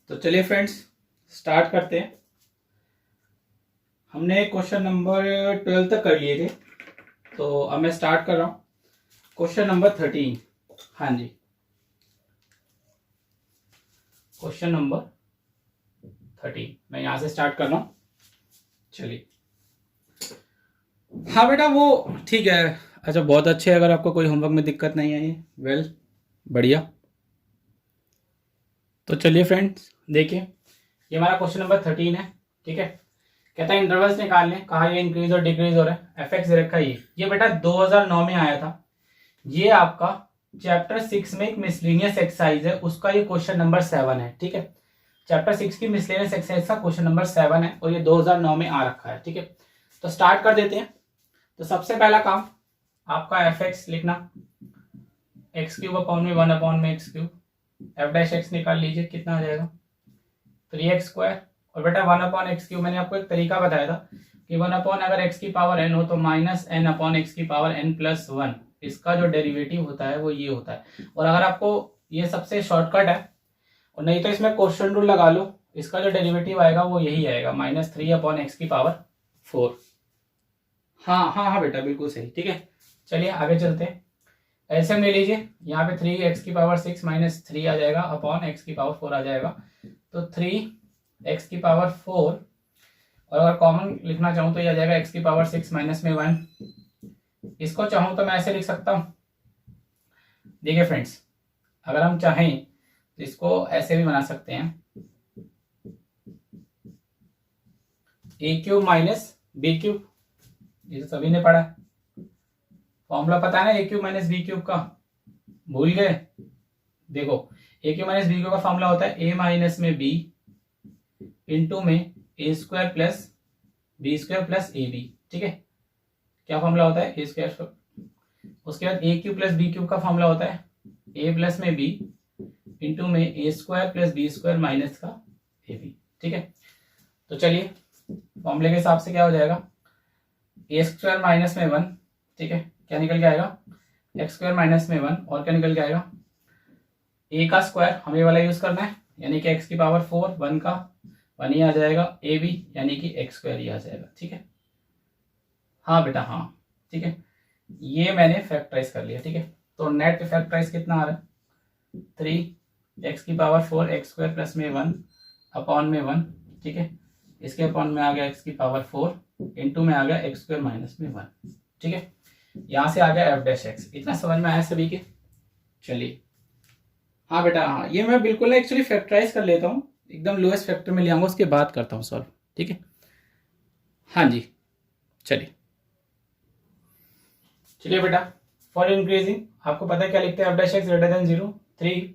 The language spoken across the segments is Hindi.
तो चलिए फ्रेंड्स स्टार्ट करते हैं। हमने क्वेश्चन नंबर 12 तक कर लिए थे, तो अब मैं स्टार्ट कर रहा हूँ क्वेश्चन नंबर 13। हाँ जी, क्वेश्चन नंबर 13 मैं यहाँ से स्टार्ट कर रहा हूँ। चलिए, हाँ बेटा वो ठीक है। अच्छा, बहुत अच्छे। अगर आपको कोई होमवर्क में दिक्कत नहीं आई है, वेल बढ़िया। तो चलिए फ्रेंड्स देखिए, ये हमारा क्वेश्चन नंबर 13 है। ठीक है, कहता है इंटरवल्स निकालने, कहा ये इंक्रीज और डिक्रीज हो रहा है। एफ एक्स रखा ये बेटा 2009 में आया था। ये आपका चैप्टर 6 में एक मिसलेनियस एक्सरसाइज है, उसका ये क्वेश्चन नंबर 7 है। ठीक है, चैप्टर 6 की मिसलेनियस एक्सरसाइज का क्वेश्चन नंबर 7 है और ये 2009 में आ रखा है। ठीक है, तो स्टार्ट कर देते हैं। तो सबसे पहला काम आपका एफ एक्स लिखना, एक्स क्यूब अपॉन में 1 अपॉन में x cube. F dash x निकाल लीजिए, कितना आ जाएगा 3x²। और बेटा 1 अपॉन एक्स क्यूब मैंने आपको एक तरीका बताया था कि 1 अपॉन अगर एक्स की पावर n हो तो माइनस n अपॉन एक्स की पावर n+1, इसका जो डेरिवेटिव होता है वो ये होता है। और अगर आपको ये सबसे शॉर्टकट है, और नहीं तो इसमें क्वेश्चन रूल लगा लो, इसका जो डेरिवेटिव आएगा वो यही आएगा -3 अपॉन एक्स की पावर 4। हाँ हाँ हाँ बेटा बिल्कुल सही। ठीक है, चलिए आगे चलते हैं। एलसीएम ले लीजिए, यहाँ पे 3x की पावर 6 -3 आ जाएगा अपॉन एक्स की पावर 4 आ जाएगा, तो 3x की पावर 4। और अगर कॉमन लिखना चाहूँ तो ये आ जाएगा x की पावर 6 माइनस में 1। इसको चाहूँ तो मैं ऐसे लिख सकता हूँ। देखिए फ्रेंड्स, अगर हम चाहें तो इसको ऐसे भी बना सकते हैं, a³ माइनस b³। ये तो सभी ने पढ़ा है, फॉर्मूला पता है ना a³ माइनस b³ का, भूल गए? देखो a³ माइनस b³ का फॉर्मूला होता है a माइनस में b इंटू में a² plus b² plus ab। ठीक है, क्या फॉर्मूला होता है a²। उसके बाद a³ प्लस b³ का फॉर्मूला होता है a प्लस में b इंटू में a² प्लस b² माइनस का ab। ठीक है, तो चलिए फॉर्मूले के हिसाब से क्या हो जाएगा, a² माइनस में 1। ठीक है, क्या निकल के आएगा x² माइनस में 1, और क्या निकल के आएगा a का स्क्वायर, हमें वाला यूज करना है, यानी कि x की पावर 4, 1 का 1 ही आ जाएगा, a भी यानी कि x² ही आ जाएगा। ठीक है, हाँ बेटा हाँ। ठीक है, ये मैंने फैक्टराइज कर लिया। ठीक है, तो नेट फैक्टराइज कितना आ रहा है 3x की पावर 4 x² प्लस में 1 अपॉन में 1। ठीक है, इसके अपॉन में आ गया x की पावर 4 इंटू में आ गया x² माइनस में 1। ठीक है, यहां से आ गया एफ डैश एक्स। इतना समझ में आया सभी के? चलिए, हाँ बेटा हाँ, ये मैं बिल्कुल एक्चुअली फैक्टराइज कर लेता हूँ, एकदम लोएस्ट फैक्टर में ले आऊंगा, उसके बाद करता हूँ सॉल्व। ठीक है, हाँ जी चलिए। चलिए बेटा, फॉर इंक्रीजिंग आपको पता है क्या लिखते हैं, F dash x greater than 0 3।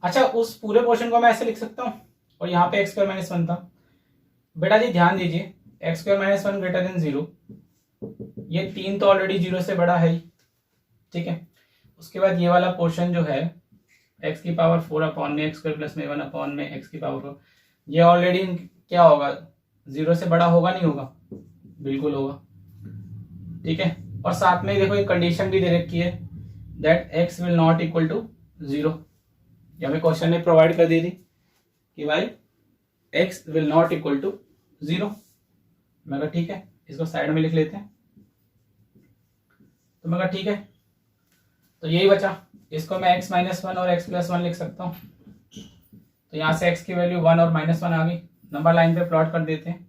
अच्छा, उस पूरे पोर्शन को मैं ऐसे लिख सकता हूँ और यहाँ पे x² माइनस 1 था। बेटा जी ध्यान दीजिए, x² माइनस 1 ग्रेटर देन 0, ये 3 तो ऑलरेडी 0 से बड़ा है ही। ठीक है, उसके बाद ये वाला पोर्शन जो है x की पावर 4 अपॉन में x² प्लस में 1 अपॉन में x की पावर 4, ये ऑलरेडी क्या होगा, 0 से बड़ा होगा नहीं होगा? बिल्कुल होगा। ठीक है, और साथ में देखो एक कंडीशन भी दे रखी है, that x will not equal to 0। ये हमें क्वेश्चन ने प्रोवाइड कर दी थी कि भाई x will not equal to 0। मैं कहा ठीक है, इसको साइड में लिख लेते हैं। तो मैं कहा ठीक है, तो यही बचा, इसको मैं x माइनस 1 और x प्लस 1 लिख सकता हूँ। तो यहाँ से x की वैल्यू 1 और -1 आ गई। नंबर लाइन पे प्लॉट कर देते हैं,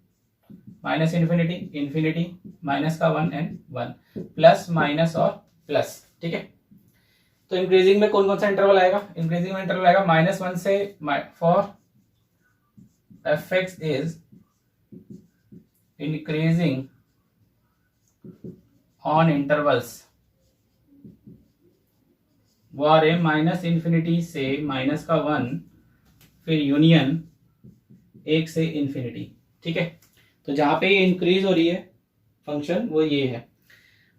माइनस इन्फिनिटी इन्फिनिटी, माइनस का 1 एंड 1, प्लस माइनस और प्लस। ठीक है, तो इंक्रीजिंग में कौन कौन सा इंटरवल आएगा? इंक्रीजिंग में इंटरवल आएगा -1 से, for F x is increasing on intervals, वो आ रहे माइनस इन्फिनिटी से माइनस का 1, फिर यूनियन 1 से इन्फिनिटी। ठीक है, तो जहां पे ये इंक्रीज हो रही है फंक्शन वो ये है।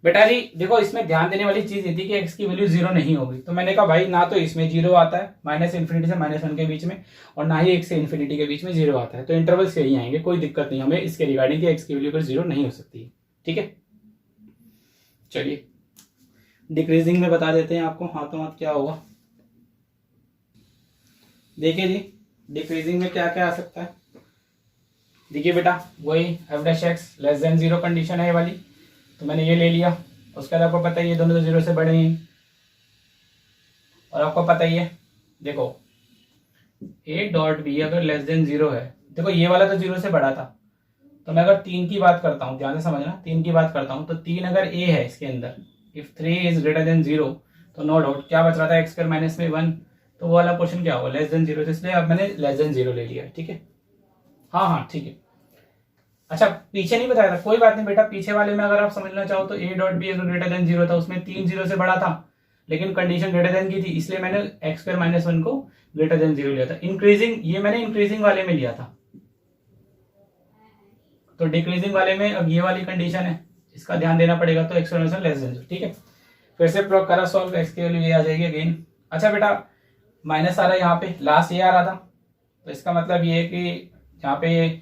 बेटा जी देखो, इसमें ध्यान देने वाली चीज ये थी कि x की वैल्यू 0 नहीं होगी, तो मैंने कहा भाई ना तो इसमें 0 आता है माइनस इन्फिनिटी से -1 के बीच में, और ना ही 1 से इन्फिनिटी के बीच में 0 आता है, तो इंटरवल्स यही आएंगे, कोई दिक्कत नहीं हमें इसके रिगार्डिंग कि x की वैल्यू पर 0 नहीं हो सकती है। ठीक है, चलिए डिक्रीजिंग में बता देते हैं आपको हाथों हाथ क्या होगा। देखिए जी, डिक्रीजिंग में क्या क्या आ सकता है? देखिए बेटा, वही F dash x less than 0 condition है ये वाली, तो मैंने ये ले लिया। उसके बाद आपको पता ही है दोनों तो 0 से बड़े हैं, और आपको पता ही है देखो ए डॉट बी अगर लेस देन 0 है, देखो ये वाला तो 0 से बड़ा था, तो मैं अगर 3 की बात करता हूँ, ध्यान से समझना, 3 की बात करता हूँ, तो 3 अगर ए है इसके अंदर, इफ 3 इज ग्रेटर देन 0, तो नो डाउट क्या बच रहा था एक्स स्क्वायर माइनस में 1, तो वो वाला क्वेश्चन क्या होगा? लेस देन 0, तो इसलिए अब मैंने लेस देन 0 ले लिया। ठीक है, हाँ हाँ ठीक है। अच्छा, पीछे नहीं बताया था, कोई बात नहीं बेटा, पीछे वाले में अगर आप समझना चाहो तो ए डॉट बी अगर ग्रेटर देन 0 था, उसमें 3 0 से बड़ा था, लेकिन कंडीशन ग्रेटर देन की थी, इसलिए मैंने एक्स स्क्वायर माइनस 1 को ग्रेटर देन 0 लिया था। इंक्रीजिंग, ये मैंने इंक्रीजिंग वाले में लिया था, तो डिक्रीजिंग वाले में अब ये वाली कंडीशन है, इसका ध्यान देना पड़ेगा, तो एक्स स्क्वायर लेस देन 0। ठीक है, फिर से प्लॉट करा सॉल्व, एक्स की वैल्यू ये आ जाएगी अगेन। अच्छा बेटा, माइनस आ रहा है यहाँ पे, लास्ट ये आ रहा था, तो इसका मतलब ये है कि यहाँ पे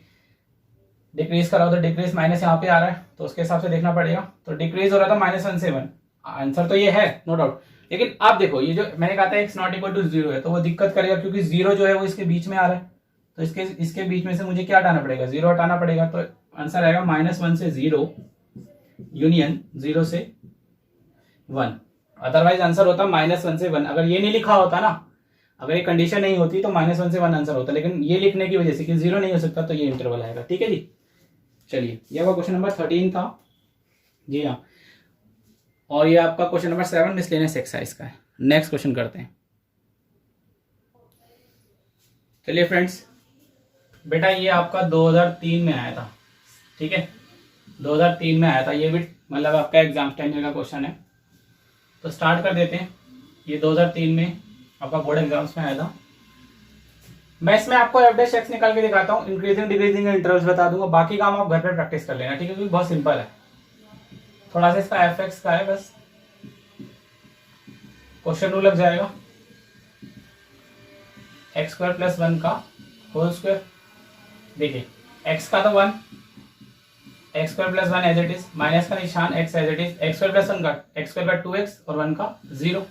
डिक्रीज कराओ तो डिक्रीज माइनस यहाँ पे आ रहा है, तो उसके हिसाब से देखना पड़ेगा। तो डिक्रीज हो रहा था -1 से 1, आंसर तो ये है नो डाउट। लेकिन आप देखो, ये जो मैंने कहा था एक्स नॉट इक्वल टू 0 है, तो वो दिक्कत करेगा, क्योंकि 0 जो है वो इसके बीच में आ रहा है, तो इसके बीच में से मुझे क्या हटाना पड़ेगा? 0 हटाना पड़ेगा, तो आंसर आएगा -1 से 0 यूनियन 0 से 1। अदरवाइज आंसर होता -1 से 1। अगर ये नहीं लिखा होता ना, अगर ये कंडीशन नहीं होती तो -1 से 1 आंसर होता, लेकिन ये लिखने की वजह से कि 0 नहीं हो सकता, तो ये इंटरवल आएगा। ठीक है जी, चलिए ये आपका क्वेश्चन नंबर 13 था जी हाँ, और ये आपका क्वेश्चन नंबर 7 मिसलेनियस एक्सरसाइज का है। नेक्स्ट क्वेश्चन करते हैं। चलिए फ्रेंड्स, बेटा ये आपका 2003 में आया था। ठीक है, 2003 में आया था, ये भी मतलब आपका एग्जाम स्टैंडर्ड का क्वेश्चन है। तो स्टार्ट कर देते हैं। ये 2003 में आपका बोर्ड एग्जाम्स में आया था। मैं इसमें आपको एफ डैश एक्स निकाल के दिखाता हूँ, इंक्रीजिंग डिक्रीजिंग इंटरवल्स बता दूंगा, बाकी काम आप घर पे प्रैक्टिस कर लेना। ठीक है, क्योंकि बहुत सिंपल है, थोड़ा सा इसका एफ एक्स का है बस, क्वेश्चन रूल लग जाएगा। एक्स स्क्वायर प्लस 1 का होल स्क्वायर, देखिए एक्स का तो 1, X square plus 1 as it is, minus का निशान X as it is, X square plus 1 का एक्स स्क्वायर का 2x और 1 का 0,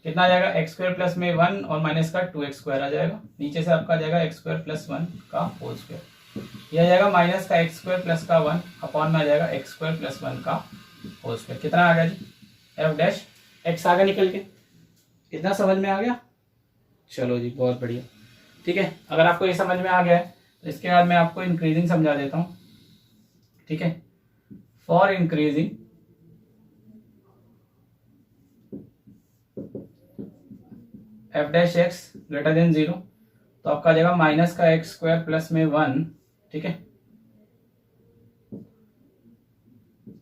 कितना आ जाएगा? एक्स स्क्वायर प्लस में 1 और माइनस का 2x स्क्वायर आ जाएगा, नीचे से आपका आ जाएगा एक्स स्क्वायर प्लस 1 का होल स्क्वायर, ये आ जाएगा माइनस का एक्स स्क्वायर प्लस का 1 अपॉन में आ जाएगा एक्स स्क्वायर प्लस 1 का होल स्क्वायर। कितना आ गया जी? एफ डैश एक्स आ गया निकल के। इतना समझ में आ गया? चलो जी, बहुत बढ़िया। ठीक है, अगर आपको ये समझ में आ गया है तो इसके बाद मैं आपको इंक्रीजिंग समझा देता हूँ। ठीक है, for increasing F dash x greater than 0, तो आपका आ जाएगा माइनस का एक्स स्क्वायर प्लस में 1, ठीक है,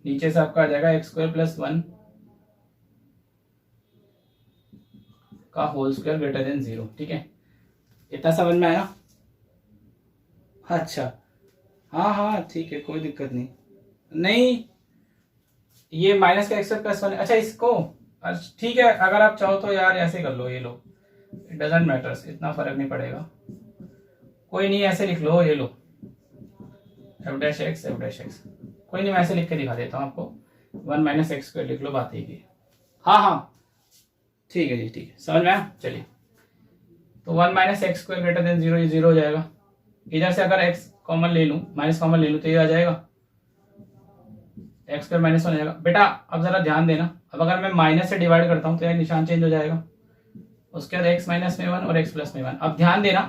नीचे से आपका आ जाएगा एक्स स्क्वायर प्लस 1 का होल स्क्वायर ग्रेटर देन 0। ठीक है, इतना समझ में आया? अच्छा, हाँ हाँ ठीक है, कोई दिक्कत नहीं। नहीं, ये माइनस का एक्स स्क्वायर प्लस 1, अच्छा इसको, ठीक है, अगर आप चाहो तो यार ऐसे कर लो, ये लो, इट डजेंट मैटर्स, इतना फर्क नहीं पड़ेगा, कोई नहीं, ऐसे लिख लो, ये लो एफ डैश एक्स, कोई नहीं, मैं ऐसे लिख के दिखा देता हूँ आपको, 1 माइनस एक्स स्क्वायर लिख लो, बात एक ही। हाँ हाँ ठीक है जी, ठीक है, समझ में आया? चलिए, तो 1 minus x square greater than 0, ये 0 हो जाएगा। इधर से अगर एक्स कॉमन ले लूँ, माइनस कॉमन ले लूँ, तो ये आ जाएगा एक्स स्क्वायर माइनस 1 हो जाएगा। बेटा अब जरा ध्यान देना, अब अगर मैं माइनस से डिवाइड करता हूँ तो यार निशान चेंज हो जाएगा, उसके बाद एक्स माइनस में 1 और एक्स प्लस में 1। अब ध्यान देना,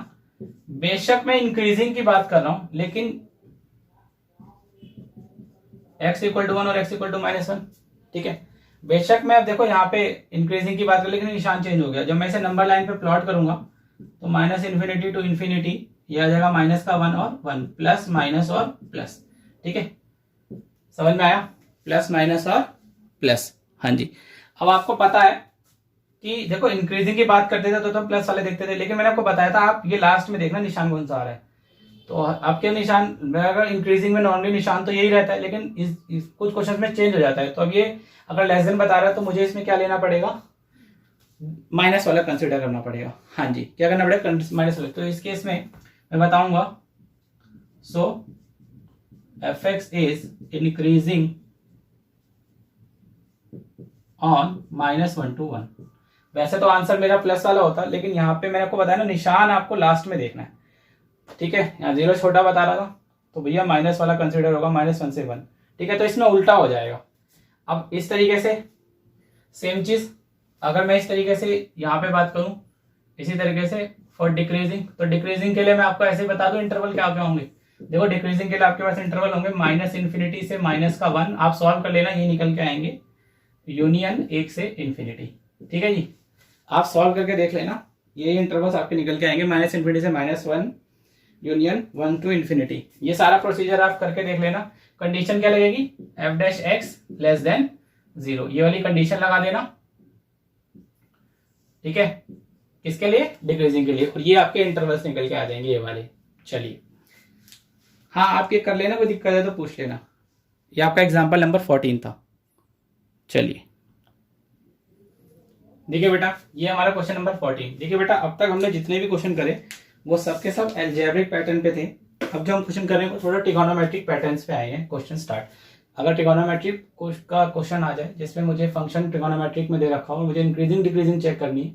बेशक मैं इंक्रीजिंग की बात कर रहा हूं, लेकिन x इक्वल टू 1 और x इक्वल टू -1, ठीक है, बेशक मैं अब देखो यहाँ पे इंक्रीजिंग की बात कर, लेकिन निशान चेंज हो गया। जब मैं इसे नंबर लाइन पे प्लॉट करूंगा तो माइनस इन्फिनिटी टू इन्फिनिटी, ये आ जाएगा माइनस का 1 और 1, प्लस माइनस और प्लस। ठीक है, समझ में आया? प्लस माइनस और प्लस, हाँ जी। अब आपको पता है कि देखो इंक्रीजिंग की बात करते थे तो प्लस वाले देखते थे, लेकिन मैंने आपको बताया था आप ये लास्ट में देखना निशान कौन सा आ रहा है। तो आपके निशान, अगर इंक्रीजिंग में नॉर्मली निशान तो यही रहता है, लेकिन इस कुछ क्वेश्चन में चेंज हो जाता है। तो अब ये अगर लेस देन बता रहा है तो मुझे इसमें क्या लेना पड़ेगा? माइनस वाला कंसिडर करना पड़ेगा। हाँ जी, क्या करना पड़ेगा? माइनस वाला। तो इस केस में मैं बताऊंगा, so f x is increasing on -1 to 1, वैसे तो आंसर मेरा प्लस वाला होता, लेकिन यहाँ पे मैंने आपको बताया ना, निशान आपको लास्ट में देखना है, ठीक है। यहाँ 0 छोटा बता रहा था, तो भैया माइनस वाला कंसिडर होगा, -1 से 1, ठीक है। तो इसमें उल्टा हो जाएगा। अब इस तरीके से सेम चीज, अगर मैं इस तरीके से यहाँ पे बात करूं, इसी तरीके से फॉर डिक्रीजिंग, तो डिक्रीजिंग के लिए मैं आपको ऐसे ही बता दूं इंटरवल क्या क्या होंगे। देखो डिक्रीजिंग के लिए आपके पास इंटरवल होंगे -∞ से -1, आप सॉल्व कर लेना, ये निकल के आएंगे यूनियन 1 से इन्फिनिटी, ठीक है जी। आप सॉल्व करके देख लेना, ये इंटरवल्स आपके निकल के आएंगे -∞ से -1 यूनियन 1 to इन्फिनिटी। ये सारा प्रोसीजर आप करके देख लेना। कंडीशन क्या लगेगी, f'(x) < 0, ये वाली कंडीशन लगा देना, ठीक है। किसके लिए, डिक्रीजिंग के लिए, और ये आपके इंटरवल्स निकल के आ जाएंगे ये वाले। चलिए हाँ, आप ये कर लेना, कोई दिक्कत है तो पूछ लेना। ये आपका एग्जाम्पल नंबर 14 था। चलिए देखिए बेटा, ये हमारा क्वेश्चन नंबर 14। देखिए बेटा, अब तक हमने जितने भी क्वेश्चन करे वो सबके सब अलजेब्रिक पैटर्न पे थे। अब जो हम क्वेश्चन कर रहे हैं वो थोड़ा ट्रिगोनोमेट्रिक पैटर्न्स पे आए हैं। क्वेश्चन स्टार्ट, अगर ट्रिगोनोमेट्रिक का क्वेश्चन आ जाए जिसमें मुझे फंक्शन ट्रिगोनोमेट्रिक में दे रखा हो, मुझे इंक्रीजिंग डिक्रीजिंग चेक करनी है,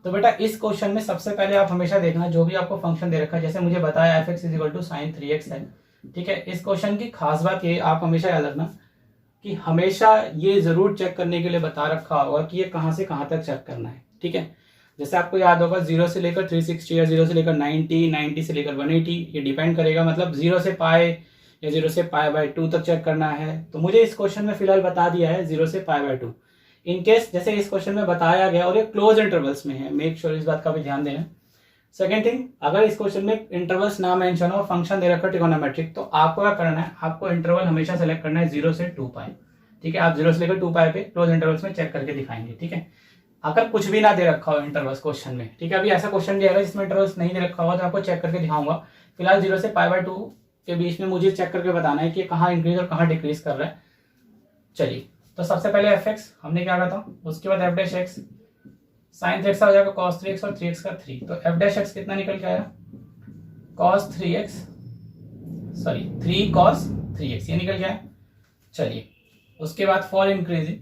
तो बेटा इस क्वेश्चन में सबसे पहले आप हमेशा देखना जो भी आपको फंक्शन दे रखा है, जैसे मुझे बताया f(x) = sin 3x है, ठीक है। इस क्वेश्चन की खास बात ये आप हमेशा याद रखना कि हमेशा ये जरूर चेक करने के लिए बता रखा होगा कि ये कहां से कहां तक चेक करना है, ठीक है। जैसे आपको याद होगा 0 से लेकर 360 या 0 से लेकर 90, 90 से लेकर 180, ये डिपेंड करेगा, मतलब 0 से पाई या 0 से π/2 तक चेक करना है। तो मुझे इस क्वेश्चन में फिलहाल बता दिया है 0 से π/2। इन केस जैसे इस क्वेश्चन में बताया गया और ये क्लोज इंटरवल्स में है, मेक श्योर इस बात का भी ध्यान देना। सेकेंड थिंग, अगर इस क्वेश्चन में इंटरवल्स ना मेंशन हो, फंक्शन दे रखा ट्रिगोनोमेट्रिक, तो आपको क्या करना है, आपको इंटरवल हमेशा सेलेक्ट करना है 0 से 2π, ठीक है। आप 0 से लेकर 2π पे क्लोज इंटरवल्स में चेक करके दिखाएंगे, ठीक है। अगर कुछ भी ना दे रखा हो इंटरवल्स क्वेश्चन में, ठीक है, अभी ऐसा क्वेश्चन भी आएगा जिसमें इंटरवल्स नहीं दे रखा होगा तो आपको चेक करके दिखाऊंगा। फिलहाल 0 से π/2 के बीच में मुझे चेक करके बताना है कि कहाँ इंक्रीज और कहाँ डिक्रीज कर रहा है। चलिए, तो सबसे पहले f(x) हमने क्या कहा था, उसके बाद f'(x) sin 3x हो जाएगा cos 3x और 3x का 3, तो f'(x) कितना निकल के आया, cos 3x, sorry 3 cos 3x, ये निकल गया। चलिए उसके बाद फॉर इंक्रीजिंग,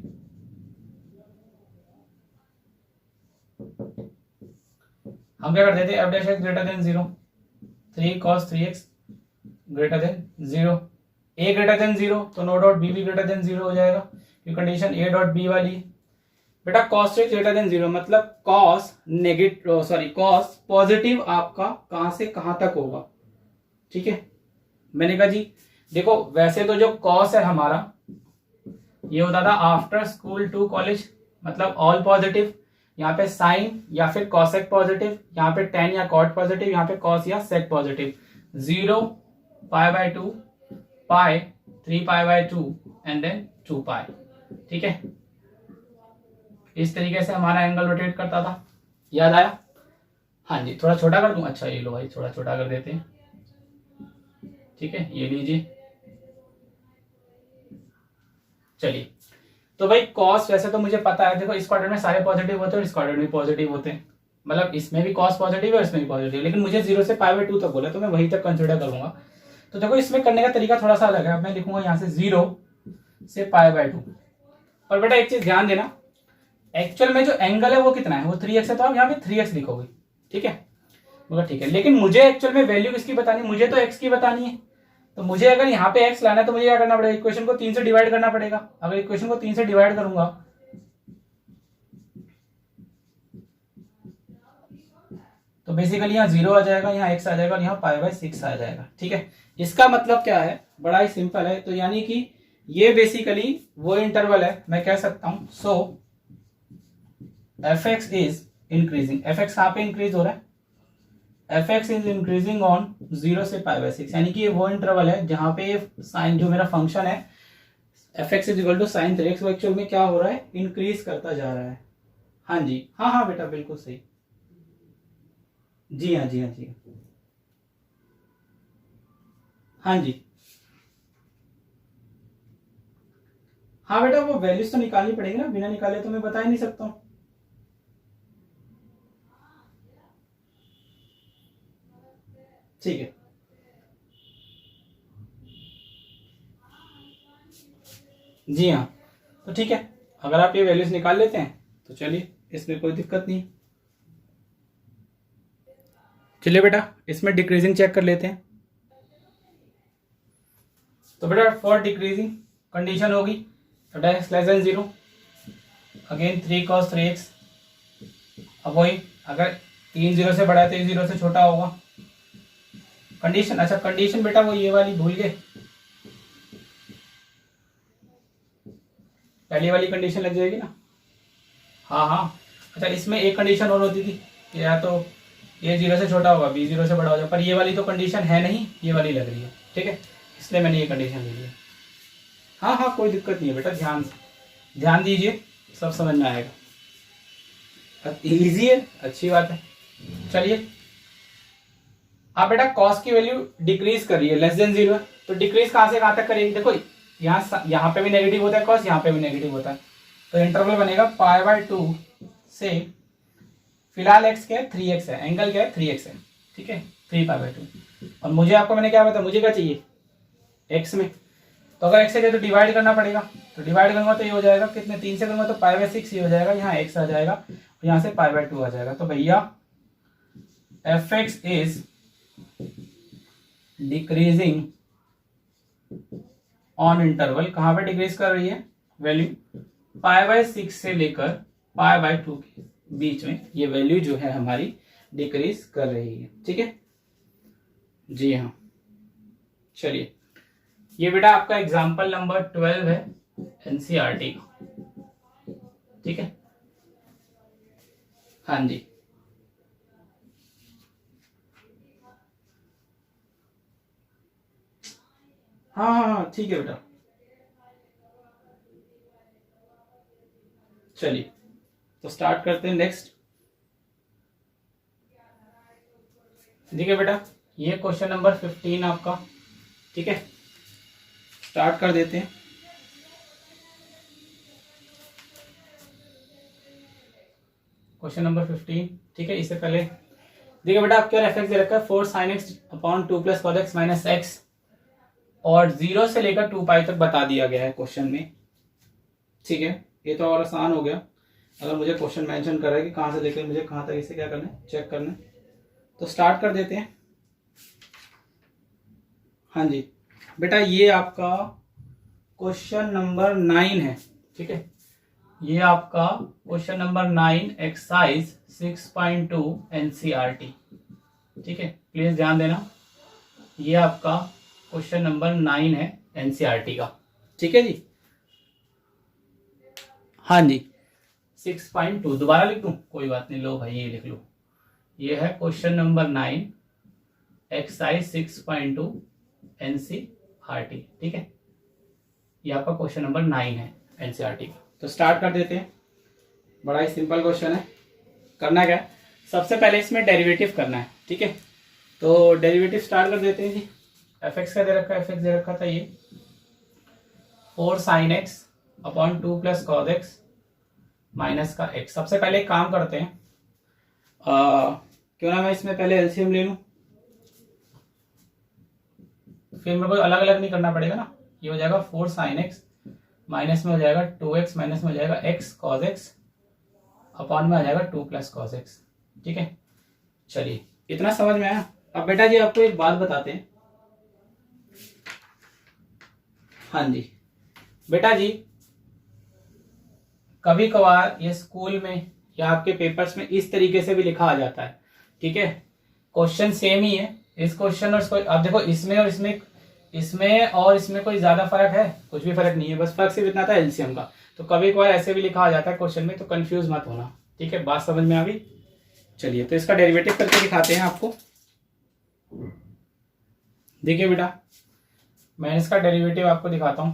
हम क्या कर देते हैं, f'(x) > 0, 3 cos 3x > 0, a > 0, तो नो डाउट b भी > 0 हो जाएगा, कंडीशन a.b वाली। बेटा cos 3x > 0 मतलब cos negative, sorry cos positive आपका कहां से कहां तक होगा, ठीक है। मैंने कहा जी देखो, वैसे तो जो cos है हमारा ये होता था आफ्टर स्कूल टू कॉलेज, मतलब ऑल पॉजिटिव, यहाँ पे साइन या फिर cosec पॉजिटिव, यहाँ पे tan या cot पॉजिटिव, यहाँ पे cos या sec पॉजिटिव, 0 π/2 पाई 3π/2 एंड देन 2π, ठीक है। इस तरीके से हमारा एंगल रोटेट करता था, याद आया। हाँ जी, थोड़ा छोटा कर दूं, अच्छा ये लो भाई, थोड़ा छोटा कर देते हैं, ठीक है, ये लीजिए। चलिए, तो भाई cos वैसे तो मुझे पता है, देखो इस क्वाड्रेंट में सारे पॉजिटिव होते हैं और इस क्वाड्रेंट में पॉजिटिव होते हैं, मतलब इसमें भी cos पॉजिटिव है और इसमें भी पॉजिटिव, लेकिन मुझे 0 से π/2 तक बोला तो मैं वहीं तक कंसिडर करूंगा। तो देखो इसमें करने का तरीका थोड़ा सा अलग है, मैं लिखूंगा यहाँ से 0 से π/2। और बेटा एक चीज ध्यान देना, एक्चुअल में जो एंगल है वो कितना है, वो 3x है, तो आप यहाँ पे 3x लिखोगे, ठीक है, बोला ठीक है। लेकिन मुझे एक्चुअल में वैल्यू किसकी बतानी है, मुझे तो x की बतानी है। तो मुझे अगर यहाँ पे x लाना है तो मुझे क्या करना पड़ेगा, इक्वेशन को 3 से डिवाइड करना पड़ेगा। अगर इक्वेशन को 3 से डिवाइड करूंगा तो बेसिकली यहाँ 0 आ जाएगा, यहाँ x आ जाएगा और यहाँ π/6 आ जाएगा, ठीक है। इसका मतलब क्या है, बड़ा ही सिंपल है। तो यानी कि ये बेसिकली वो इंटरवल है, मैं कह सकता हूं सो f(x) इज इंक्रीजिंग, f(x) कहां पे इंक्रीज हो रहा है, f(x) इज इंक्रीजिंग ऑन 0 से π/6, यानी कि ये वो इंटरवल है जहां पे साइन जो मेरा फंक्शन है f(x) = sin 3x, वो एक्चुअल में क्या हो रहा है, इंक्रीज करता जा रहा है। हाँ जी, हाँ हाँ बेटा बिल्कुल सही, जी हाँ जी हाँ जी हाँ जी, हाँ बेटा वो वैल्यूज तो निकालनी पड़ेगी ना, बिना निकाले तो मैं बता ही नहीं सकता हूं। ठीक है, जी हाँ, तो ठीक है, अगर आप ये वैल्यूज निकाल लेते हैं तो चलिए इसमें कोई दिक्कत नहीं। चलिए बेटा इसमें डिक्रीजिंग चेक कर लेते हैं। तो बेटा फॉर डिक्रीजिंग कंडीशन होगी तो x less than 0, again 3 cos 3x। अब वही अगर 3 0 से बड़ा है तो ये 0 से छोटा होगा। कंडीशन, अच्छा कंडीशन बेटा वो ये वाली भूल गए, पहली वाली कंडीशन लग जाएगी ना। हाँ हाँ, अच्छा इसमें एक कंडीशन और होती थी कि या तो ये 0 से छोटा होगा, b 0 से बड़ा हो जाए, पर ये वाली तो कंडीशन है नहीं, ये वाली लग रही है, ठीक है, इसलिए मैंने ये कंडीशन ले लिया। हाँ हाँ कोई दिक्कत नहीं है बेटा, ध्यान दीजिए, सब समझ में आएगा, इजी है, अच्छी बात है। चलिए आप बेटा कॉस की वैल्यू डिक्रीज कर रही है, लेस देन 0 है, तो डिक्रीज कहाँ से कहाँ तक करेगी, देखो यहाँ पे भी नेगेटिव होता है कॉस, यहाँ पे भी नेगेटिव होता है, तो इंटरवल बनेगा π/2 से, फिलहाल x क्या है 3x है, एंगल क्या है 3x है, ठीक है 3π/2। और मुझे आपको मैंने क्या बताया, मुझे क्या चाहिए x में, तो अगर x से तो डिवाइड करना पड़ेगा, तो डिवाइड करूंगा तो ये हो जाएगा कितने, 3 से करूंगा तो π/6 ये हो जाएगा, यहाँ x आ जाएगा और यहाँ से π/2 आ जाएगा। तो भैया fx is decreasing on interval, कहां पे डिक्रीज कर रही है वैल्यू, π/6 से लेकर π/2 के बीच में ये वैल्यू जो है हमारी डिक्रीज कर रही है, ठीक है जी हाँ। चलिए ये बेटा आपका एग्जाम्पल नंबर 12 है एनसीईआरटी का, ठीक है हाँ जी। हाँ हाँ हाँ ठीक है बेटा। चलिए तो स्टार्ट करते हैं नेक्स्ट। देखिए बेटा ये क्वेश्चन नंबर 15 आपका, ठीक है स्टार्ट कर देते हैं। क्वेश्चन नंबर 15, ठीक है इससे पहले देखिए बेटा आपके एफ एक्स दे रखा है 4 sin x upon 2 plus cos x minus x, और 0 से लेकर 2π तक बता दिया गया है क्वेश्चन में, ठीक है ये तो और आसान हो गया। अगर मुझे क्वेश्चन मेंशन कर रहा है कि कहां से लेकर मुझे कहां तक इसे क्या करना है चेक करना है, तो स्टार्ट कर देते हैं। हाँ जी बेटा ये आपका क्वेश्चन नंबर 9 है, ठीक है ये आपका क्वेश्चन नंबर 9 एक्सरसाइज 6.2 एनसीईआरटी, ठीक है प्लीज ध्यान देना, ये आपका क्वेश्चन नंबर 9 है एनसीईआरटी का, ठीक है जी हाँ जी 6.2, दोबारा लिख दूं कोई बात नहीं, लो भाई ये लिख लो, ये है क्वेश्चन नंबर 9 एक्सरसाइज 6.2 एनसीईआरटी, ठीक है ये आपका क्वेश्चन नंबर 9 है एनसीईआरटी का। तो स्टार्ट कर देते हैं, बड़ा ही सिंपल क्वेश्चन है। करना क्या है, सबसे पहले इसमें डेरिवेटिव करना है, ठीक है तो डेरिवेटिव स्टार्ट कर देते हैं जी। एफ एक्स का दे रखा है, एफ एक्स दे रखा था ये 4 sin x upon 2 plus cos x minus का x। सबसे पहले एक काम करते हैं, क्यों ना मैं इसमें पहले एलसीएम ले लूं, फिर मेरे को अलग अलग नहीं करना पड़ेगा ना। ये हो जाएगा 4 sin x, माइनस में हो जाएगा 2x, माइनस में हो जाएगा x cos x, अपॉन में आ जाएगा 2 प्लस cos x, ठीक है चलिए इतना समझ में आया। अब बेटा जी आपको एक बात बताते हैं, हाँ जी बेटा जी कभी कभार ये स्कूल में या आपके पेपर्स में इस तरीके से भी लिखा आ जाता है, ठीक है क्वेश्चन सेम ही है, इस क्वेश्चन और अब देखो इसमें और इसमें कोई ज्यादा फर्क है, कुछ भी फर्क नहीं है, बस फर्क सिर्फ इतना था एलसीएम का। तो कभी कभार ऐसे भी लिखा आ जाता है क्वेश्चन में, तो कंफ्यूज मत होना, ठीक है बात समझ में आ गई। चलिए तो इसका डेरिवेटिव करके दिखाते हैं आपको। देखिए बेटा मैं इसका डेरिवेटिव आपको दिखाता हूं।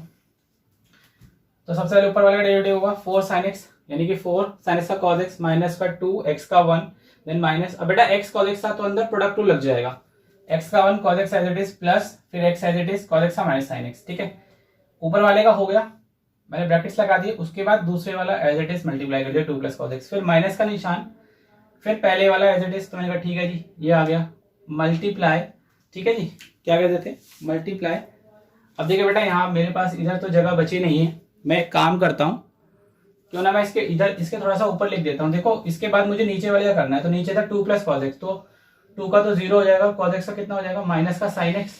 तो सबसे पहले ऊपर वाला डेरिवेटिव होगा 4 sin x, यानी कि 4 sin x का cos x माइनस का 2 x का 1 देन माइनस, अब बेटा x cos x था तो अंदर प्रोडक्ट 2 लग जाएगा, x का 1 cos x as it is plus फिर x as it is cos x का माइनस sin x, ठीक है ऊपर वाले का हो गया, मैंने ब्रैकेट्स लगा दिए, उसके बाद दूसरे वाला एज इट इज मल्टीप्लाई कर दिया 2 प्लस cos x, फिर माइनस का निशान, फिर पहले वाला एज इट इज, तो मैंने कहा ठीक है जी ये आ गया मल्टीप्लाई, ठीक है जी क्या कहते थे मल्टीप्लाई। अब देखिए बेटा यहाँ मेरे पास इधर तो जगह बची नहीं है, मैं एक काम करता हूँ, क्यों ना मैं इसके इधर इसके थोड़ा सा ऊपर लिख देता हूँ। देखो इसके बाद मुझे नीचे वाले का करना है, तो नीचे था 2 प्लस कॉस एक्स, तो 2 का तो 0 हो जाएगा, कॉस एक्स का कितना हो जाएगा माइनस का साइन एक्स।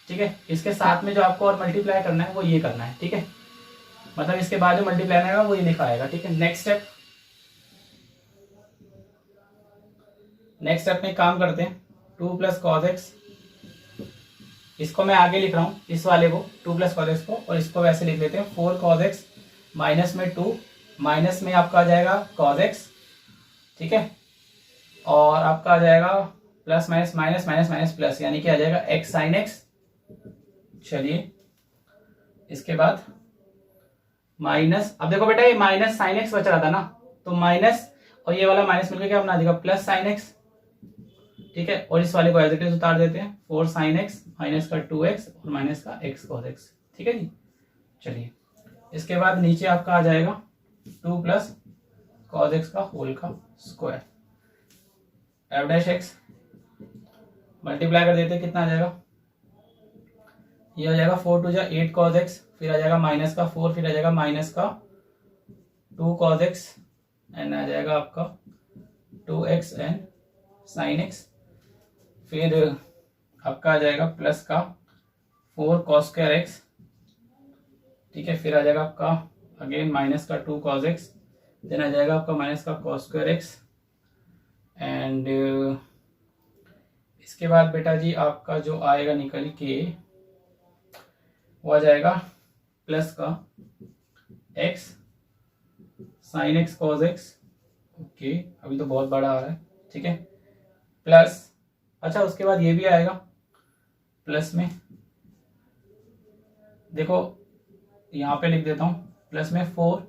ठीक है, इसके साथ में जो आपको और मल्टीप्लाई करना है वो ये करना है। ठीक है, मतलब इसके बाद जो मल्टीप्लाई आएगा वो ये लिखा आएगा। ठीक है, नेक्स्ट स्टेप में काम करते हैं। 2 प्लस कॉस एक्स, इसको मैं आगे लिख रहा हूँ, इस वाले को 2 प्लस कॉस एक्स को, और इसको वैसे लिख लेते हैं 4 कॉस एक्स माइनस में 2, माइनस में आपका आ जाएगा कॉस एक्स। ठीक है, और आपका आ जाएगा plus minus minus minus minus plus, यानी कि आ जाएगा एक्स साइन एक्स। चलिए इसके बाद माइनस, अब देखो बेटा ये माइनस साइन एक्स बच रहा था ना, तो माइनस और ये वाला माइनस मिलकर क्या बना देगा प्लस साइन एक्स। ठीक है, और इस वाले को एज इट इज उतार देते हैं, 4 साइन एक्स माइनस का 2x और माइनस का x कॉस एक्स। ठीक है जी, चलिए इसके बाद नीचे आपका आ जाएगा 2 प्लस कॉस एक्स का होल का square, F dash x multiply कर देते हैं, कितना आ जाएगा, ये आ जाएगा 4 2 8 कॉस एक्स, फिर आ जाएगा माइनस का 4, फिर आ जाएगा माइनस का 2 कॉस एक्स, एंड आ जाएगा आपका 2x एंड साइन एक्स, फिर आपका आ जाएगा प्लस का 4 कॉस स्क्वायर एक्स। ठीक है, फिर आ जाएगा आपका अगेन माइनस का 2 कॉस एक्स, देन आ जाएगा आपका माइनस का कॉस स्क्वायर एक्स, एंड इसके बाद बेटा जी आपका जो आएगा निकल के वो आ जाएगा प्लस का x sine x cos x. Okay, अभी तो बहुत बड़ा आ रहा है। ठीक है, प्लस, अच्छा उसके बाद ये भी आएगा प्लस में, देखो यहाँ पे लिख देता हूँ, प्लस में 4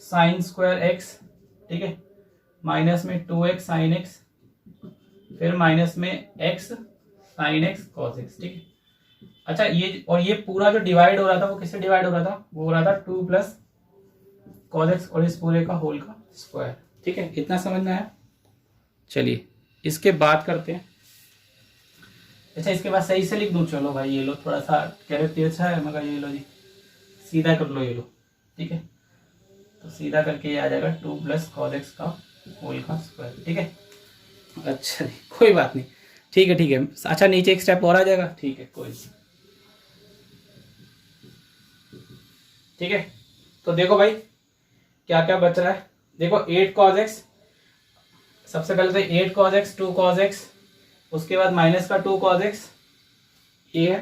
साइन स्क्वायर एक्स। ठीक है, माइनस में 2x साइन एक्स, फिर माइनस में x sine x cos x. ठीक है, अच्छा ये और ये पूरा जो डिवाइड हो रहा था वो किससे डिवाइड हो रहा था, वो हो रहा था 2 प्लस कॉस एक्स और इस पूरे का होल का स्क्वायर। ठीक है, इतना समझ में आया। चलिए इसके बाद करते हैं, अच्छा इसके बाद सही से लिख दूं, चलो भाई ये लो, थोड़ा सा कैरेक्टर तेज है मगर ये लो जी, सीधा कर लो ये लो। ठीक है, तो सीधा करके ये आ जाएगा 2 प्लस कॉस एक्स का होल का स्क्वायर। ठीक है, अच्छा जी कोई बात नहीं, ठीक है ठीक है। अच्छा नीचे एक स्टेप और आ जाएगा, ठीक है कोई नहीं। ठीक है, तो देखो भाई क्या क्या बच रहा है, देखो 8 कॉस एक्स, सबसे पहले तो 8 कॉस एक्स 2 कॉस एक्स, उसके बाद माइनस का 2 कॉस एक्स, ये है।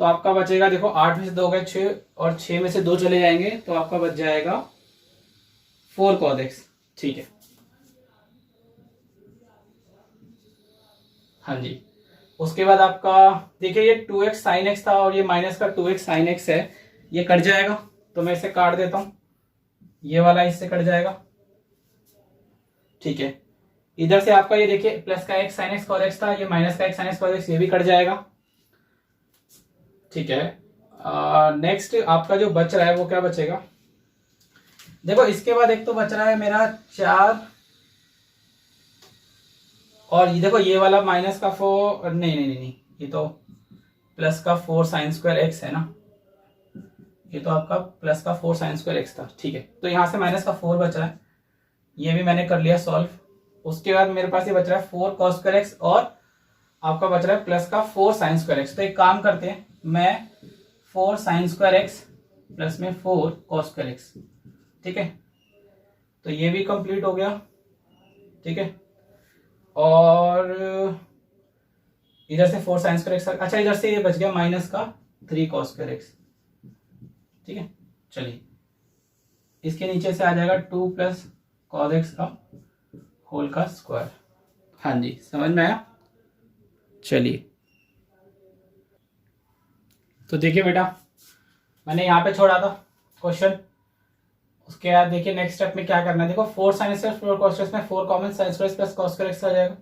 तो आपका बचेगा, देखो 8 में से 2 गए 6 और 6 में से 2 चले जाएंगे, तो आपका बच जाएगा 4 कॉस एक्स। ठीक है, हाँ जी। उसके बाद आपका देखिए ये 2x साइन एक्स था और ये माइनस का 2x साइन एक्स है, ये कट जाएगा, तो मैं इसे काट देता हूं, ये वाला इससे कट जाएगा। ठीक है, इधर से आपका ये देखिए प्लस का x sine x cos x था, ये माइनस का x sine x cos x, ये भी कट जाएगा। ठीक है, नेक्स्ट आपका जो बच रहा है वो क्या बचेगा, देखो इसके बाद एक तो बच रहा है मेरा 4, और ये देखो ये वाला माइनस का 4, नहीं नहीं नहीं, ये तो प्लस का 4 साइन स्क्वायर एक्स है ना, ये तो आपका प्लस का 4 साइन स्क्वायर एक्स था। ठीक है, तो यहां से माइनस का 4 बच रहा है, ये भी मैंने कर लिया सॉल्व। उसके बाद मेरे पास ये बच रहा है 4 कॉस स्क्वायर एक्स और आपका बच रहा है प्लस का 4 साइन स्क्वायर एक्स। तो एक काम करते हैं, मैं 4 साइन स्क्वायर एक्स प्लस में 4 कॉस स्क्वायर एक्स। ठीक है, तो ये भी कंप्लीट हो गया। ठीक है, और इधर से 4 साइन स्क्वायर एक्स, अच्छा इधर से ये बच गया माइनस का 3 कॉस स्क्वायर एक्स। ठीक है, चलिए इसके नीचे से आ जाएगा 2 प्लस कॉस एक्स का होल का स्क्वायर। हाँ जी, समझ में आया। चलिए तो देखिए बेटा, मैंने यहाँ पे छोड़ा था क्वेश्चन, उसके बाद देखिए नेक्स्ट स्टेप में क्या करना है। देखो 4 साइन स्क्वायर 4 कॉस स्क्वायर में 4 common, sine square plus cos square x आ जाएगा,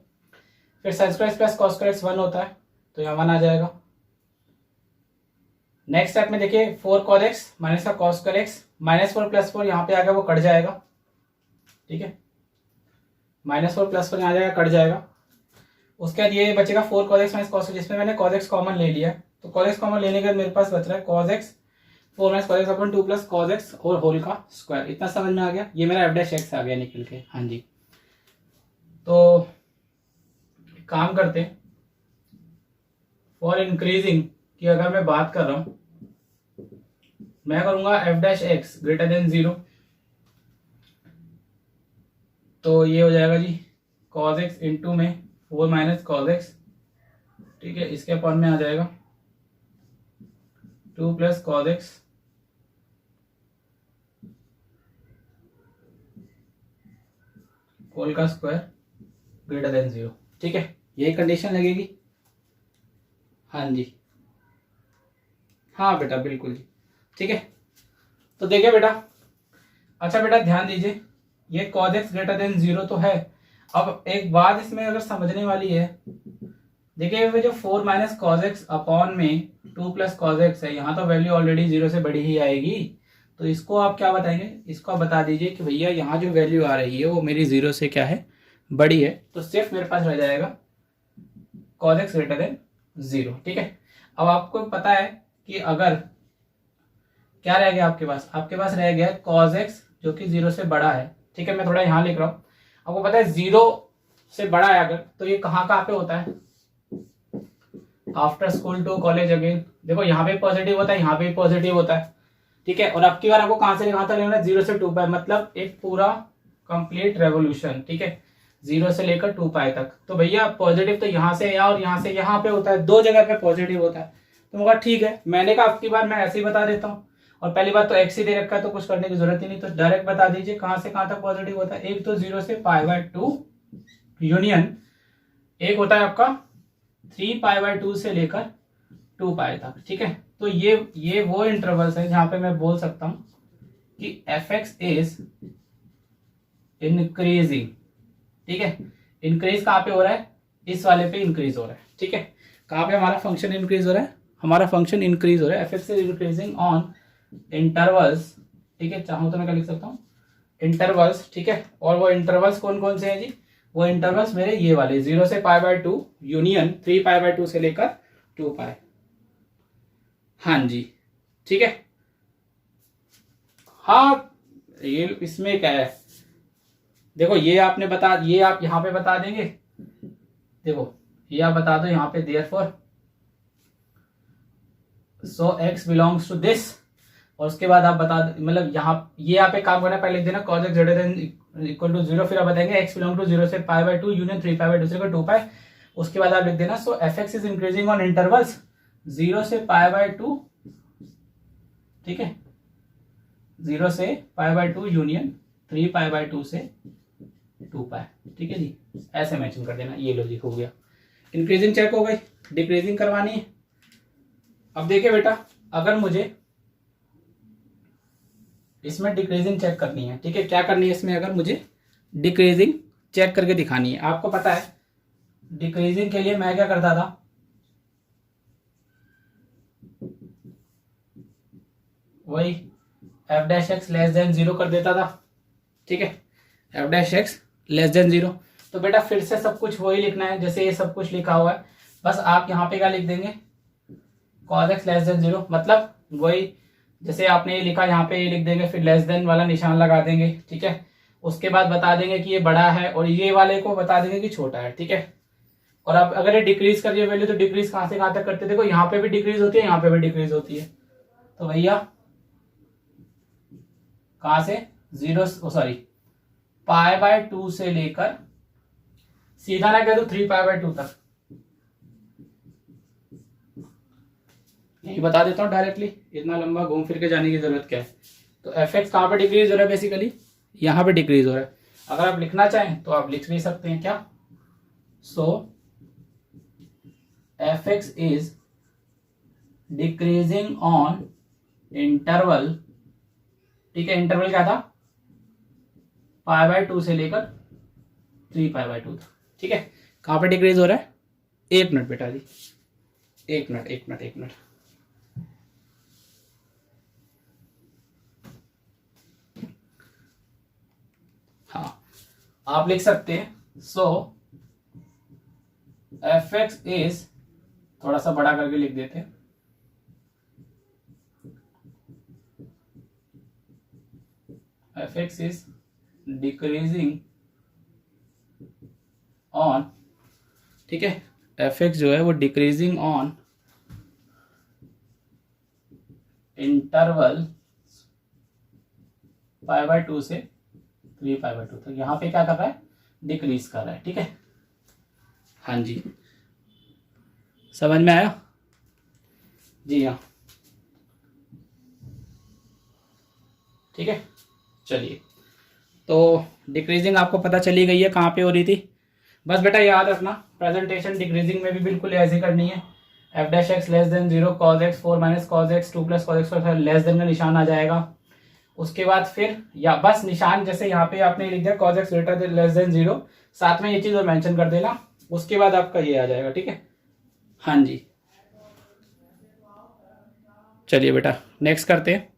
फिर sine square plus cos square x 1 होता है, तो यहाँ 1 आ जाएगा। नेक्स्ट स्टेप में देखिए 4 कॉस एक्स माइनस का कॉस स्क्वायर एक्स, -4 प्लस 4 यहाँ पे आ गया, वो कट जाएगा। ठीक है, -4 प्लस 4 यहाँ आ जाएगा, कट जाएगा। उसके बाद ये बचेगा 4 कॉस एक्स माइनस कॉस, जिसमें मैंने कॉस एक्स कॉमन ले लिया, तो कॉस एक्स कॉमन लेने के बाद मेरे पास बच रहा है cos x 4 minus cos x upon 2 plus cos x और होल का स्क्वायर। इतना समझ में आ गया, ये मेरा एफ डैश एक्स आ गया निकल के। हाँ जी, तो काम करते हैं, फॉर इंक्रीजिंग की अगर मैं बात कर रहा हूं, मैं करूंगा F dash x greater than 0, तो ये हो जाएगा जी कॉज एक्स इंटू में 4 माइनस कॉज एक्स, ठीक है, इसके अपॉन में आ जाएगा 2 प्लस कॉज एक्स होल का स्क्वायर ग्रेटर देन 0, ठीक है, यही कंडीशन लगेगी। हाँ जी, हाँ बेटा बिल्कुल जी, ठीक है। तो देखिए बेटा, अच्छा बेटा ध्यान दीजिए, ये कॉज एक्स ग्रेटर देन 0 तो है। अब एक बात इसमें अगर समझने वाली है, देखिए वो जो 4 माइनस कॉज एक्स अपॉन में 2 प्लस कॉज एक्स है, यहाँ तो वैल्यू ऑलरेडी 0 से बड़ी ही आएगी, तो इसको आप क्या बताएंगे, इसको आप बता दीजिए कि भैया यहाँ जो वैल्यू आ रही है वो मेरी 0 से क्या है, बड़ी है, तो सिर्फ मेरे पास रह जाएगा कॉज एक्स ग्रेटर देन 0, ठीक है। अब आपको पता है कि अगर क्या रह गया आपके पास रह गया कॉज एक्स जो कि 0 से बड़ा है, ठीक है, मैं थोड़ा यहाँ लिख रहा हूँ। आपको पता है 0 से बड़ा है अगर, तो ये कहाँ पे होता है, after school to college again. देखो यहाँ पे पॉजिटिव होता है, यहाँ पे पॉजिटिव होता है, ठीक है। और अब की बार आपको कहां से कहां तक लेना है, 0 से 2 पाई, मतलब एक पूरा कंप्लीट रेवोल्यूशन, ठीक है, 0 से लेकर 2 पाई तक। तो भैया पॉजिटिव तो यहाँ से यहाँ और यहाँ से यहाँ पे होता है, दो जगह पे पॉजिटिव होता है। तो मैं कहा ठीक है, मैंने कहा अब की बार मैं ऐसे ही बता देता हूँ, और पहली बात तो एक्स ही दे रखा है तो कुछ करने की जरूरत ही नहीं, तो डायरेक्ट बता दीजिए कहां से कहां तक पॉजिटिव होता है। एक तो 0 से π/2 यूनियन, एक होता है आपका 3π/2 से लेकर 2 पाई तक, ठीक है। तो ये वो इंटरवल्स है जहां पे मैं बोल सकता हूं कि एफ एक्स इज इंक्रीजिंग, ठीक है। इंक्रीज कहां पे हो रहा है, इस वाले पे इंक्रीज हो रहा है, ठीक है। कहां पे हमारा फंक्शन इंक्रीज हो रहा है, हमारा फंक्शन इंक्रीज हो रहा है, F x is increasing on intervals, ठीक है, चाहूं तो मैं क्या लिख सकता हूं, इंटरवल्स, ठीक है। और वो इंटरवल्स कौन कौन से हैं जी, वो इंटरवल्स मेरे ये वाले 0 से π/2 यूनियन 3π/2 से लेकर 2 पाई। हाँ जी, ठीक है। हाँ, ये इसमें क्या है, देखो ये आपने ये आप यहां पे बता देंगे, देखो ये आप बता दो यहाँ पे therefore so X belongs to this, और उसके बाद आप बता मतलब यहाँ ये आप एक काम करना, पहले लिख देना cos x greater than equal to 0, फिर आप बताएंगे एक्स बिलोंग टू 0 से π/2 यूनियन 3π/2 से लेकर 2 पाई। उसके बाद आप लिख देना so f x is increasing on intervals 0 से π/2, ठीक है, 0 से π/2 यूनियन 3π/2 से 2 पाई, ठीक है जी, ऐसे मैचिंग कर देना। ये लॉजिक हो गया, इंक्रीजिंग चेक हो गई, डिक्रीजिंग करवानी है। अब देखिए बेटा, अगर मुझे इसमें डिक्रीजिंग चेक करनी है, ठीक है, क्या करनी है इसमें, अगर मुझे डिक्रीजिंग चेक करके दिखानी है, आपको पता है डिक्रीजिंग के लिए मैं क्या करता था, वही F dash x less than 0 कर देता था, ठीक है, F dash x less than 0। तो बेटा फिर से सब कुछ वही लिखना है जैसे ये सब कुछ लिखा हुआ है, बस आप यहाँ पे क्या लिख देंगे, cos x लेस देन 0, मतलब वही जैसे आपने ये लिखा यहाँ पे ये लिख देंगे, फिर लेस देन वाला निशान लगा देंगे, ठीक है। उसके बाद बता देंगे कि ये बड़ा है, और ये वाले को बता देंगे कि छोटा है, ठीक है। और अब अगर ये डिक्रीज कर रही है वैल्यू, तो डिक्रीज कहां से कहां तक करते, देखो यहाँ पे भी डिक्रीज होती है, यहाँ पे भी डिक्रीज होती है, तो भैया कहां से 0 सॉरी π/2 से लेकर सीधा ना कह दो 3π/2 तक, यही बता देता हूँ डायरेक्टली, इतना लंबा घूम फिर के जाने की जरूरत क्या है। तो एफ एक्स कहाँ पे डिक्रीज हो रहा है, बेसिकली यहाँ पे डिक्रीज हो रहा है। अगर आप लिखना चाहें तो आप लिख भी सकते हैं, क्या, so f x is decreasing on interval, ठीक है, इंटरवल क्या था, π/2 से लेकर 3π/2 तक, ठीक है। कहाँ पे डिक्रीज हो रहा है, एक मिनट बेटा जी, एक मिनट, हाँ आप लिख सकते हैं, सो एफ एक्स इज, थोड़ा सा बड़ा करके लिख देते हैं, F x is decreasing on, ठीक है, एफ एक्स जो है वो डिक्रीजिंग ऑन इंटरवल π/2 से 3π/2 तक, यहाँ पे क्या कर रहा है, डिक्रीज कर रहा है, ठीक है। हाँ जी, समझ में आया? जी हाँ, ठीक है। चलिए, तो डिक्रीजिंग आपको पता चली गई है कहाँ पे हो रही थी। बस बेटा याद रखना, प्रेजेंटेशन डिक्रीजिंग में भी बिल्कुल ऐसे करनी है। F dash x less than 0 cos x 4 minus cos x 2 plus cos x, less than का निशान आ जाएगा। उसके बाद फिर या बस निशान जैसे यहाँ पे आपने लिख दिया cos x greater than less than 0, साथ में ये चीज और मेंशन कर देना। उसके बाद आपका ये आ जाएगा, ठीक है। हाँ जी, चलिए बेटा नेक्स्ट करते हैं।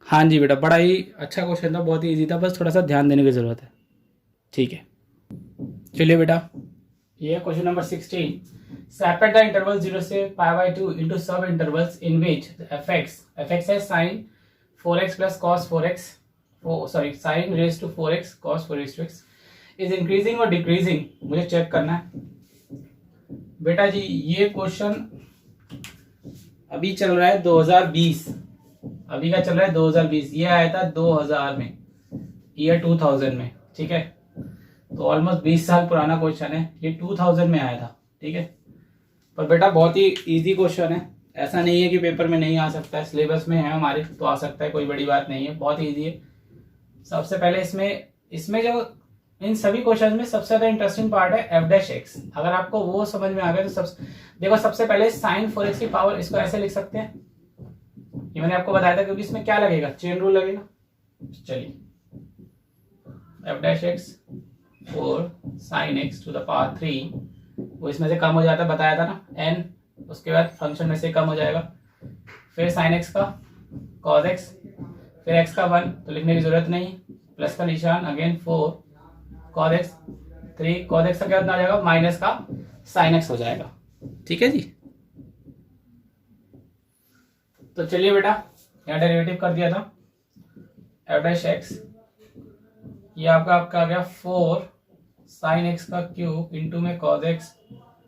हाँ जी बेटा, बड़ा ही अच्छा क्वेश्चन था, बहुत ही इजी था, बस थोड़ा सा ध्यान देने की जरूरत है, ठीक है। चलिए बेटा, ये question number 16। Separate the interval 0 से π/2 इनटू सब इंटरवल्स इन विच f(x) है sin 4x plus cos 4x, sin raise to 4x cos 4x is increasing और डिक्रीजिंग, मुझे चेक करना है बेटा जी। ये क्वेश्चन अभी चल रहा है 2020, अभी का चल रहा है 2020, ये आया था 2000 में, ईयर 2000 में, ठीक है। तो ऑलमोस्ट 20 साल पुराना क्वेश्चन है, ये 2000 में आया था, ठीक है। पर बेटा बहुत ही इजी क्वेश्चन है, ऐसा नहीं है कि पेपर में नहीं आ सकता है, सिलेबस में है हमारे तो आ सकता है, कोई बड़ी बात नहीं है, बहुत इजी है। सबसे पहले इसमें जो इन सभी क्वेश्चन में सबसे ज्यादा इंटरेस्टिंग पार्ट है एफ डैश एक्स। अगर आपको वो समझ में आ गया तो देखो, सबसे पहले साइन 4x की पावर, इसको ऐसे लिख सकते हैं, ये मैंने आपको बताया था, क्योंकि इसमें क्या लगेगा, चेन रूल लगेगा। चलिए, F dash X 4 sin x to the power 3, वो इसमें से कम हो जाता है, बताया था ना, n, उसके बाद फंक्शन में से कम हो जाएगा, फिर sin x का cos x, फिर x का 1 तो लिखने की जरूरत नहीं, प्लस का निशान, again 4 cos x, 3 cos x का क्या आ जाएगा, माइनस का sin x हो जाएगा, ठीक है जी। तो चलिए बेटा, यहाँ डेरिवेटिव कर दिया था एफ डैश एक्स, ये आपका आ गया 4 sin x का क्यूब इंटू में cos x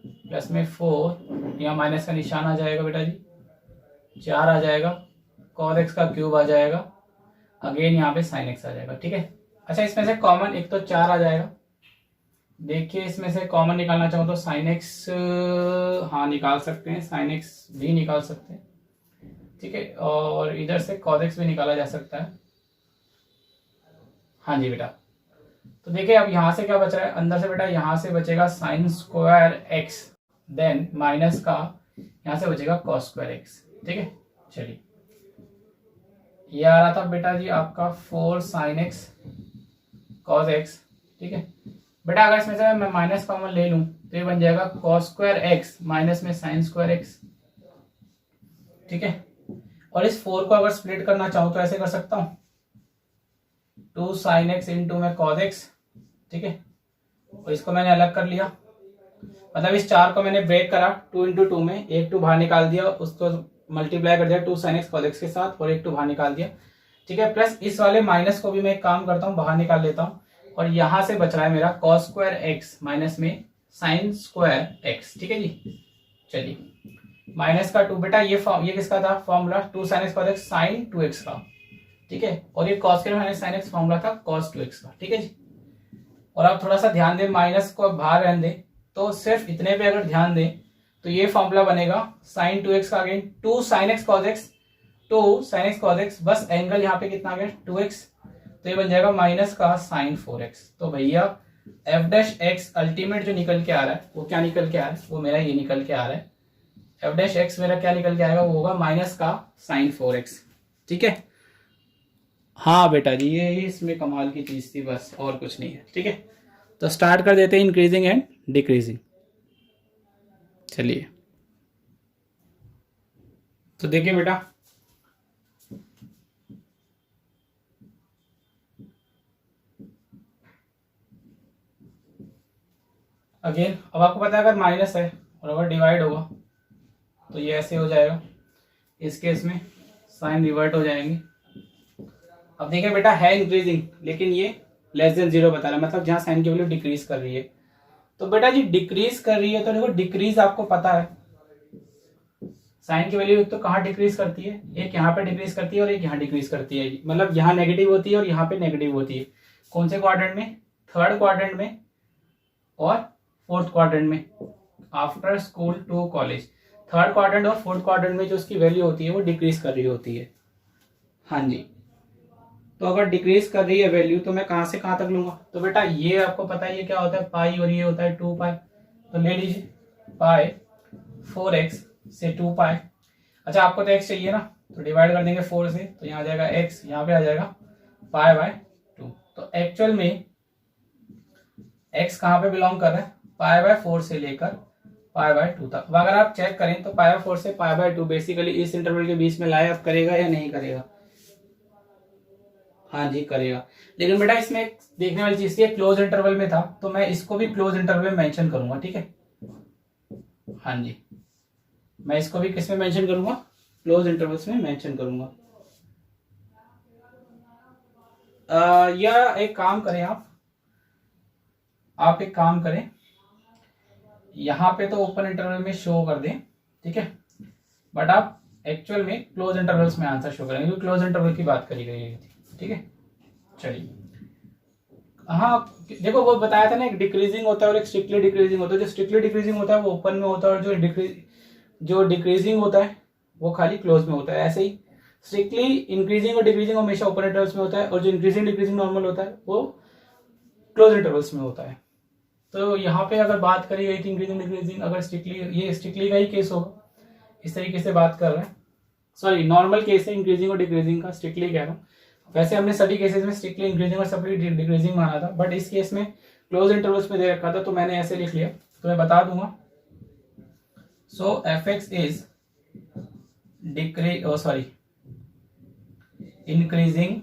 प्लस में 4, यहाँ माइनस का निशान आ जाएगा बेटा जी, 4 आ जाएगा, cos x का क्यूब आ जाएगा, अगेन यहाँ पे sin x आ जाएगा, ठीक है। अच्छा, इसमें से कॉमन एक तो 4 आ जाएगा, देखिए इसमें से कॉमन निकालना चाहूँ तो sin x, हाँ निकाल सकते हैं, sin x भी निकाल सकते हैं, ठीक है, और इधर से cos x भी निकाला जा सकता है। हाँ जी बेटा, तो देखिए अब यहाँ से क्या बच रहा है, अंदर से बेटा यहाँ से बचेगा sine square X, then minus का यहाँ से बचेगा कॉस स्क्वायर एक्स, ठीक है। चलिए, ये आ रहा था बेटा जी आपका 4 sin x cos x, ठीक है बेटा। अगर इसमें से मैं माइनस कॉमन ले लूं तो ये बन जाएगा cos स्क्वायर एक्स माइनस में sin स्क्वायर एक्स, ठीक है। और इस 4 को अगर स्प्लिट करना चाहूं तो ऐसे कर सकता हूं, 2 sin x इंटू में cos x, ठीक है, और इसको मैंने अलग कर लिया, मतलब इस 4 को मैंने ब्रेक करा 2 इंटू 2 में, एक 2 बाहर निकाल दिया, उसको मल्टीप्लाई कर दिया 2 sin x cos x के साथ, और एक 2 बाहर निकाल दिया, ठीक है। प्लस इस वाले माइनस को भी मैं एक काम करता हूँ, बाहर निकाल लेता हूँ, और यहां से बच रहा है मेरा cos स्क्वायर एक्स माइनस में sin स्क्वायर एक्स, ठीक है जी। चलिए, माइनस का 2 बेटा, ये किसका था formula, 2 sin x cos x sin 2x का, ठीक है, और ये cos के माइनस sin x फॉर्मूला था cos 2x का, ठीक है जी। और आप थोड़ा सा ध्यान दें, माइनस को बाहर रहने दें, तो सिर्फ इतने पे अगर ध्यान दें तो ये फॉर्मूला बनेगा sin 2x का, again 2 sin x cos x, 2 sin x cos x, बस एंगल यहाँ पे कितना आ गया 2x, तो ये बन जाएगा माइनस का sin 4x। तो भैया एफ डैश एक्स अल्टीमेट जो निकल के आ रहा है वो क्या निकल के आ रहा है, वो मेरा ये निकल के आ रहा है, एफ डैश एक्स मेरा क्या निकल के आएगा, वो होगा माइनस का sin 4x, ठीक है। हाँ बेटा जी, ये इसमें कमाल की चीज थी, बस और कुछ नहीं है, ठीक है। तो स्टार्ट कर देते हैं इंक्रीजिंग एंड डिक्रीजिंग। चलिए, तो देखिए बेटा, अगेन अब आपको पता है अगर माइनस है और अगर डिवाइड होगा तो ये ऐसे हो जाएगा, इस केस में साइन रिवर्ट हो जाएंगे। अब देखिए बेटा है इंक्रीजिंग, लेकिन ये लेस देन 0 बता रहा है, मतलब जहाँ साइन की वैल्यू डिक्रीज कर रही है। तो बेटा जी डिक्रीज कर रही है, तो देखो डिक्रीज आपको पता है साइन की वैल्यू तो कहाँ डिक्रीज करती है, एक यहाँ पे डिक्रीज करती है और एक यहाँ डिक्रीज करती है, मतलब यहाँ नेगेटिव होती है और यहाँ पे नेगेटिव होती है। कौन से क्वाड्रेंट में, थर्ड क्वाड्रेंट में और फोर्थ क्वाड्रेंट में, after school to college. Third quadrant और फोर्थ क्वाड्रेंट में जो उसकी वैल्यू होती है वो डिक्रीज कर रही होती है। हाँ जी, तो अगर डिक्रीज कर रही है वैल्यू तो मैं कहाँ से कहाँ तक लूंगा, तो बेटा ये आपको पता है ये क्या होता है पाई और ये होता है 2 पाई, तो ले लीजिए पाई 4x से 2 पाई। अच्छा आपको तो x चाहिए ना, तो डिवाइड कर देंगे 4 से, तो यहाँ आ जाएगा x, यहाँ पे आ जाएगा पाई बाय 2। तो एक्चुअल में x कहाँ पे बिलोंग कर रहा है, पाई बाय 4 से लेकर पाई बाय 2 तक। अब अगर आप चेक करें तो पाई बाय 4 से पाई बाय 2 बेसिकली इस इंटरवल के बीच में लाए आप करेगा या नहीं करेगा, हाँ जी करेगा। लेकिन बेटा इसमें एक देखने वाली चीज थी, क्लोज इंटरवल में था, तो मैं इसको भी क्लोज इंटरवल में मेंशन करूंगा, ठीक है। हाँ जी, मैं इसको भी किस में मेंशन करूंगा, क्लोज इंटरवल्स में मेंशन करूंगा। या एक काम करें आप एक काम करें, यहां पे तो ओपन इंटरवल में शो कर दें, ठीक है, बट आप एक्चुअल में क्लोज इंटरवल्स में आंसर शो करेंगे, क्योंकि क्लोज इंटरवल की बात करी गई थी, ठीक है। चलिए हाँ देखो वो बताया था ना, एक डिक्रीजिंग होता है और एक स्ट्रिक्टली डिक्रीजिंग होता है। जो स्ट्रिक्टली डिक्रीजिंग होता है वो ओपन में होता है, और जो डिक्रीजिंग होता है वो खाली क्लोज में होता है। ऐसे ही स्ट्रिक्टली इंक्रीजिंग और डिक्रीजिंग हमेशा ओपन इंटरवल्स में होता है, और जो इंक्रीजिंग डिक्रीजिंग नॉर्मल होता है वो क्लोज इंटरवल्स में होता है। तो यहाँ पे अगर बात करी गई थी इंक्रीजिंग डिक्रीजिंग, अगर स्ट्रिक्टली, ये स्ट्रिक्टली का ही केस होगा, इस तरीके से बात कर रहे हैं, सॉरी नॉर्मल केस है इंक्रीजिंग और डिक्रीजिंग का, स्ट्रिक्टली कह रहा हूँ। वैसे हमने सभी केसेस में स्ट्रिक्टली इंक्रीजिंग और स्ट्रिक्टली डिक्रीजिंग माना था, बट इस केस में क्लोज इंटरवल्स में दे रखा था, तो मैंने ऐसे लिख लिया, तो मैं बता दूंगा। सो fx is increasing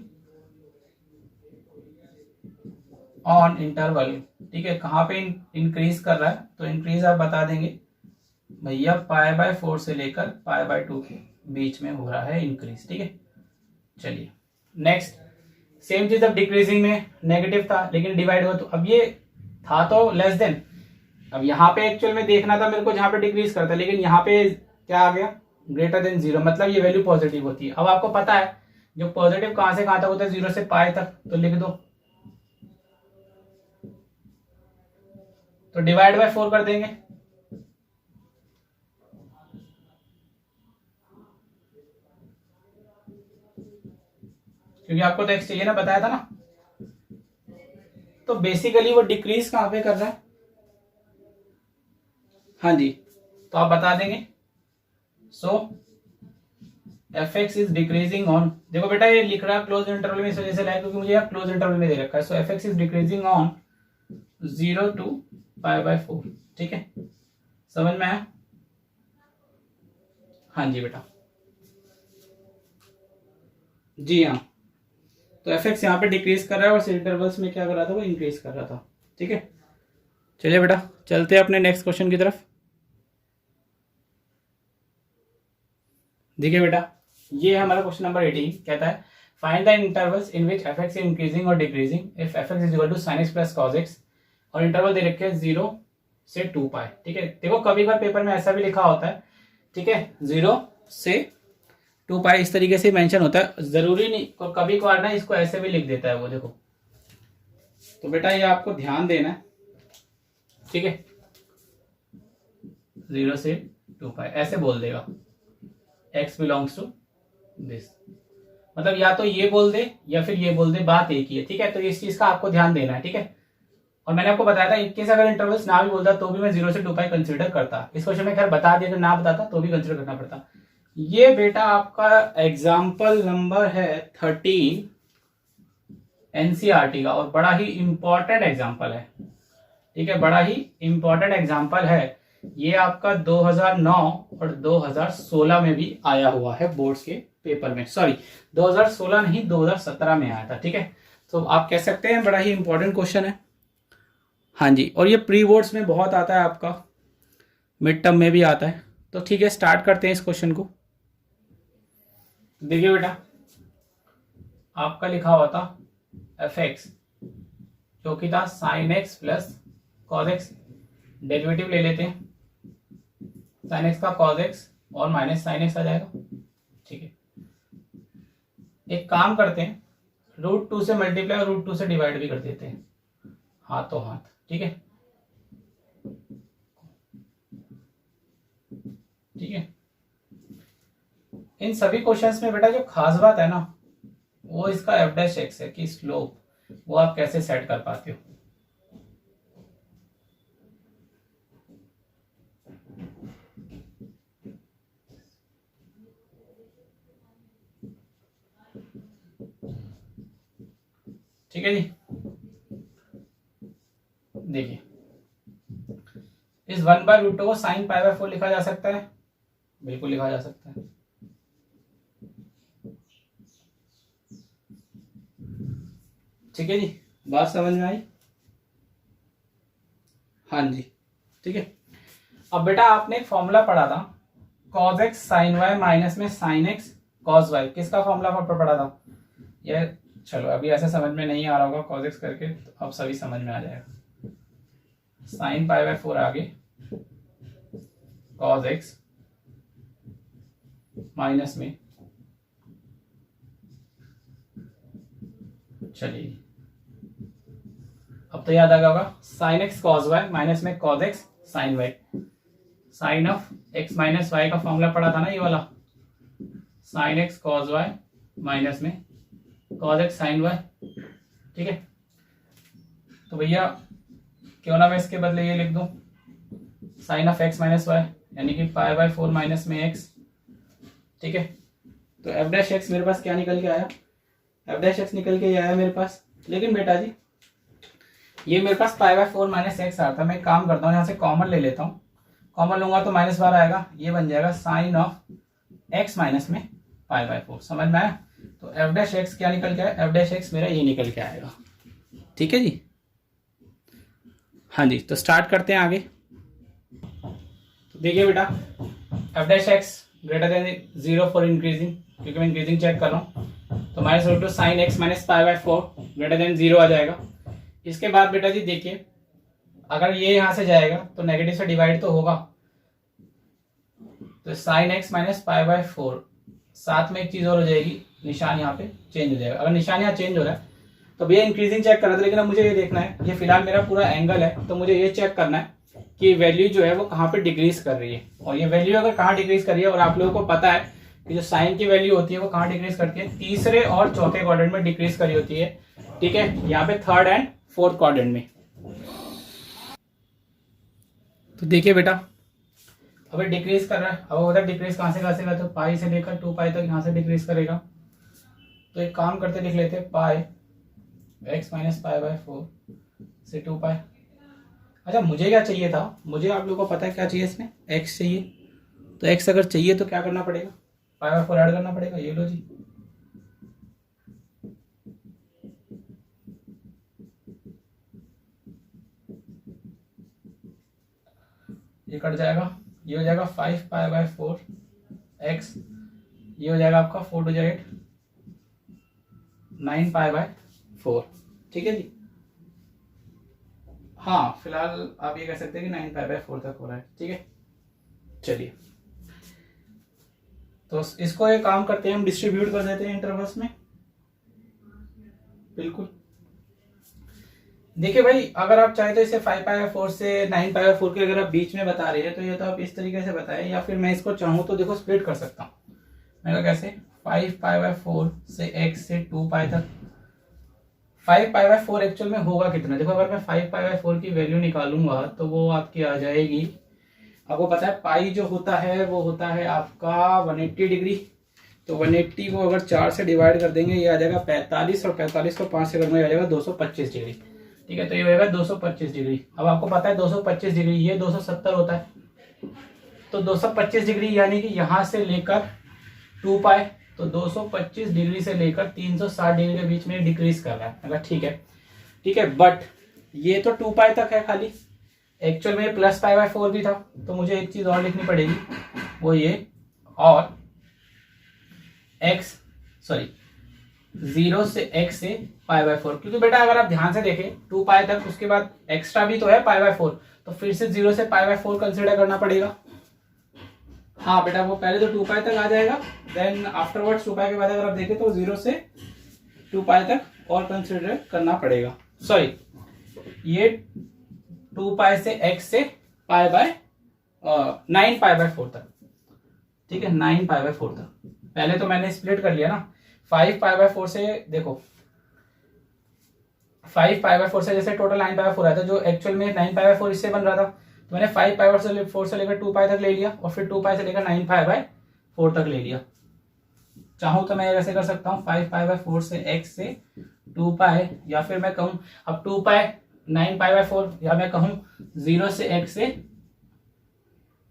on interval, ठीक है। कहाँ पे इंक्रीज कर रहा है, तो इंक्रीज आप बता देंगे भैया पाई बाय 4 से लेकर पाई बाय 2 के बीच में हो रहा है इंक्रीज, ठीक है। चलिए नेक्स्ट, सेम चीज अब डिक्रीजिंग में नेगेटिव था लेकिन डिवाइड हुआ, तो अब ये था तो लेस देन, अब यहाँ पे एक्चुअल में देखना था मेरे को जहां पे डिक्रीज करता है, लेकिन यहाँ पे क्या आ गया ग्रेटर देन 0, मतलब ये वैल्यू पॉजिटिव होती है। अब आपको पता है जो पॉजिटिव कहां से कहां तक होता है, 0 से पाई तक, तो लिख दो, तो डिवाइड बाय 4 कर देंगे, क्योंकि आपको तो x चाहिए ना, बताया था ना। तो बेसिकली वो डिक्रीज कहां पे कर रहा है, हाँ जी, तो आप बता देंगे। सो fx इज डिक्रीजिंग ऑन, देखो बेटा ये लिख रहा है क्लोज इंटरवल में, इस वजह से लाया क्योंकि मुझे यहाँ क्लोज इंटरवल में दे रखा है। सो fx is decreasing on 0 to pi by 4, ठीक है, समझ में आया। हाँ जी बेटा, जी हाँ, तो fx यहाँ पे डिक्रीज कर रहा है और इंटरवल्स में क्या कर रहा था, वो इंक्रीज कर रहा था, ठीक है। चलिए बेटा चलते हैं अपने नेक्स्ट क्वेश्चन की तरफ। देखिए बेटा ये है हमारा क्वेश्चन नंबर 18, कहता है find the intervals in which fx is increasing और decreasing if fx is equal to sin x plus cos x, और इंटरवल दे रखे हैं 0 से 2 पाई, ठीक है। देखो कभी कभार पेपर में ऐसा भी लिखा होता है, ठीक है, 0 से 2 पाई इस तरीके से मेंशन होता है, जरूरी नहीं, और कभी कभार ना इसको ऐसे भी लिख देता है वो, देखो। तो बेटा ये आपको ध्यान देना है, ठीक है, 0 से 2 पाई ऐसे बोल देगा, x बिलोंग्स टू दिस, मतलब या तो ये बोल दे या फिर ये बोल दे, बात एक ही है, ठीक है। तो इस चीज का आपको ध्यान देना है, ठीक है। और मैंने आपको बताया था इनकेस अगर इंटरवल्स ना भी बोलता तो भी मैं 0 से 2 पाई कंसीडर करता, इस क्वेश्चन में खैर बता दिया, तो ना बताता तो भी कंसीडर करना पड़ता। ये बेटा आपका एग्जाम्पल नंबर है 13 एनसीईआरटी का, और बड़ा ही इंपॉर्टेंट एग्जाम्पल है, ठीक है, बड़ा ही इंपॉर्टेंट एग्जाम्पल है। ये आपका 2009 और 2016 में भी आया हुआ है बोर्ड्स के पेपर में, सॉरी 2016 नहीं 2017 में आया था, ठीक है। तो आप कह सकते हैं बड़ा ही इंपॉर्टेंट क्वेश्चन है, हाँ जी। और ये प्री बोर्ड्स में बहुत आता है, आपका मिड टर्म में भी आता है। तो ठीक है स्टार्ट करते हैं इस क्वेश्चन को। देखिए बेटा, आपका लिखा हुआ था एफ एक्स जो कि था sine x plus cos x, derivative ले लेते हैं, साइन एक्स का कॉज एक्स और माइनस साइन एक्स आ जाएगा। ठीक है, एक काम करते हैं, √2 से मल्टीप्लाई और √2 से डिवाइड भी कर देते हैं, हाथों हाथ। ठीक है, ठीक है। इन सभी क्वेश्चंस में बेटा जो खास बात है ना, वो इसका एफ डैश एक्स है कि स्लोप वो आप कैसे सेट कर पाते हो। ठीक है जी, देखिए इस 1/√2 को sin π/4 लिखा जा सकता है, बिल्कुल लिखा जा सकता है। ठीक है जी, बात समझ में आई? हाँ जी, ठीक है। अब बेटा आपने एक फॉर्मूला पढ़ा था cos x sin y minus में sin x cos y, किसका फॉर्मूला पढ़ा था? ये चलो अभी ऐसे समझ में नहीं आ रहा होगा cos x करके, तो अब सभी समझ में आ जाएगा। sin π/4 आगे cos x माइनस में, चलिए अब तो याद आ गया होगा, sin x cos y minus में cos x sin y, sine of x minus Y का फॉर्मूला पढ़ा था ना ये वाला, sin x cos y minus में cos x sin y। ठीक है, तो भैया क्यों ना मैं इसके बदले ये लिख दूं sin of x minus Y, यानी कि π/4 माइनस में x। ठीक है, तो एफ डैश एक्स मेरे पास क्या निकल के आया, एफ डैश एक्स निकल के आया मेरे पास। लेकिन बेटा जी ये मेरे पास π/4 माइनस एक्स आ रहा था, मैं एक काम करता हूँ यहाँ से कॉमन ले लेता हूँ, कॉमन लूंगा तो -12 आएगा, ये बन जाएगा साइन ऑफ x माइनस में π/4। समझ में आया? तो एफ डैश एक्स क्या निकल के आया, एफ डैश एक्स मेरा ये निकल के आएगा। ठीक है जी, हाँ जी, तो स्टार्ट करते हैं आगे। तो देखिए बेटा F dash x greater than 0 for increasing, क्योंकि मैं इंक्रीजिंग चेक कर रहा हूँ, तो -√2 sin x minus π/4 greater than 0 आ जाएगा। इसके बाद बेटा जी देखिए, अगर ये यहां से जाएगा तो नेगेटिव से डिवाइड तो होगा, तो sin x माइनस π/4, साथ में एक चीज और हो जाएगी, निशान यहाँ पे चेंज हो जाएगा। अगर निशान यहाँ चेंज हो रहा है तो भैया इंक्रीजिंग चेक कर रहा था, लेकिन अब मुझे ये देखना है, ये फिलहाल मेरा पूरा एंगल है, तो मुझे ये चेक करना है कि वैल्यू जो है वो कहाँ पे डिक्रीज कर रही है, और ये वैल्यू अगर कहाँ डिक्रीज कर रही है, और आप लोगों को पता है कि जो साइन की वैल्यू होती है वो कहाँ डिक्रीज करती है, तीसरे और चौथे क्वाड्रेंट में डिक्रीज करी होती है। ठीक है, यहाँ पे थर्ड एंड फोर्थ क्वाड्रेंट में। तो देखिए बेटा अभी डिक्रीज कर रहा है, अब उधर डिक्रीज कहाँ से करेगा, तो पाई से लेकर 2π तक यहाँ से डिक्रीज करेगा। तो एक काम करते लिख लेते हैं, पाई x माइनस π/4 से 2π। अच्छा मुझे क्या चाहिए था, मुझे आप लोगों को पता है क्या चाहिए, इसमें x चाहिए, तो x अगर चाहिए तो क्या करना पड़ेगा, π/4 ऐड करना पड़ेगा। ये लो जी, ये कट जाएगा, ये हो जाएगा 5π/4 x, ये हो जाएगा आपका 4 टू 8 9π/4। ठीक है जी, हाँ फिलहाल आप ये कह सकते हैं कि 9π/4 तक हो रहा है। ठीक है, चलिए तो इसको एक काम करते हैं, हम डिस्ट्रीब्यूट कर देते हैं इंटरवल्स में। बिल्कुल, देखिए भाई अगर आप चाहे तो इसे 5π/4 से 9π/4 के अगर आप बीच में बता रहे हैं तो ये तो आप इस तरीके से बताएं, या फिर मैं इसको चाहूँ तो देखो स्प्लिट कर सकता हूँ। मैं कैसे, 5π/4 से x से 2π तक। 5π/4 एक्चुअल में होगा कितना, देखो अगर मैं 5π/4 की वैल्यू निकालूंगा तो वो आपकी आ जाएगी, आपको पता है पाई जो होता है वो होता है आपका 180 डिग्री, तो 180 को अगर 4 से डिवाइड कर देंगे ये आ जाएगा 45, और 45 को 5 से करने आ जाएगा 225 डिग्री। ठीक है, तो ये होगा 225 डिग्री। अब आपको पता है 225 डिग्री ये 270 होता है, तो 225 डिग्री यानी कि यहाँ से लेकर 2π, तो 225 डिग्री से लेकर 360 डिग्री के बीच में डिक्रीज कर रहा है। अगर ठीक है, ठीक है, बट ये तो 2π तक है खाली, एक्चुअल में प्लस π/4 भी था, तो मुझे एक चीज और लिखनी पड़ेगी, वो ये, और एक्स सॉरी 0 से x से π/4, क्योंकि बेटा अगर आप ध्यान से देखें 2 पाई तक, उसके बाद एक्स्ट्रा भी तो है π/4, तो फिर से 0 से π/4 कंसिडर करना पड़ेगा। हाँ बेटा वो पहले तो 2 पाई तक आ जाएगा, देन आफ्टरवर्ड्स 2 पाई के बाद अगर आप देखें तो 0 से 2 पाई तक और कंसिडर करना पड़ेगा। सॉरी ये 2 पाई से x से 9 π/4 तक, ठीक है 9 π/4 तक। पहले तो मैंने स्प्लिट कर लिया ना, 5 π/4 से देखो 5 π/4 से जैसे टोटल 9 π/4 आया था, जो एक्चुअल में 9 π/4 इससे बन रहा था, तो मैंने 5 π/4 से लेकर 2 पाई तक ले लिया और फिर 2 पाई से लेकर 9 π/4 तक ले लिया। चाहूं तो मैं ऐसे कर सकता हूँ 5 π/4 से x से 2 पाई, या फिर मैं कहूँ अब 2 पाई 9 π/4, या मैं कहूँ 0 से x से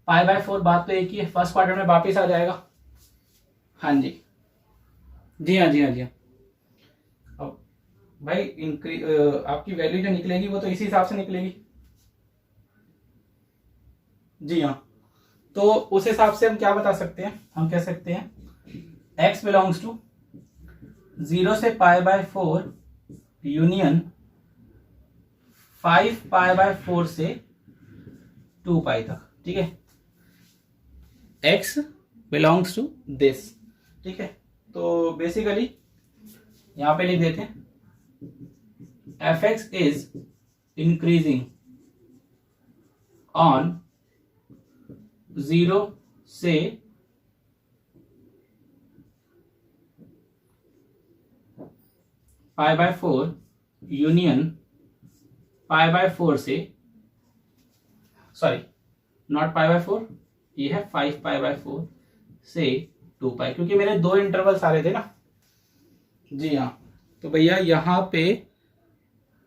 π/4, बात तो एक ही है, फर्स्ट क्वाड्रेंट में वापिस आ जाएगा। हाँ जी जी हाँ जी हाँ जी हाँ। अब भाई आपकी वैल्यू जो निकलेगी वो तो इसी हिसाब से निकलेगी। जी हाँ, तो उस हिसाब से हम क्या बता सकते हैं, हम कह सकते हैं x बिलोंग्स टू 0 से π/4 यूनियन 5 π/4 से 2 पाई तक, ठीक है। x बिलोंग्स टू दिस, ठीक है। तो बेसिकली यहां पे लिख देते हैं f(x) इज इंक्रीजिंग ऑन 0 से π/4 यूनियन π/4 से, सॉरी नॉट π/4, ये है 5 π/4 से 2 पाई, क्योंकि मेरे 2 इंटरवल्स आ रहे थे ना। जी हाँ, तो भैया यहाँ पे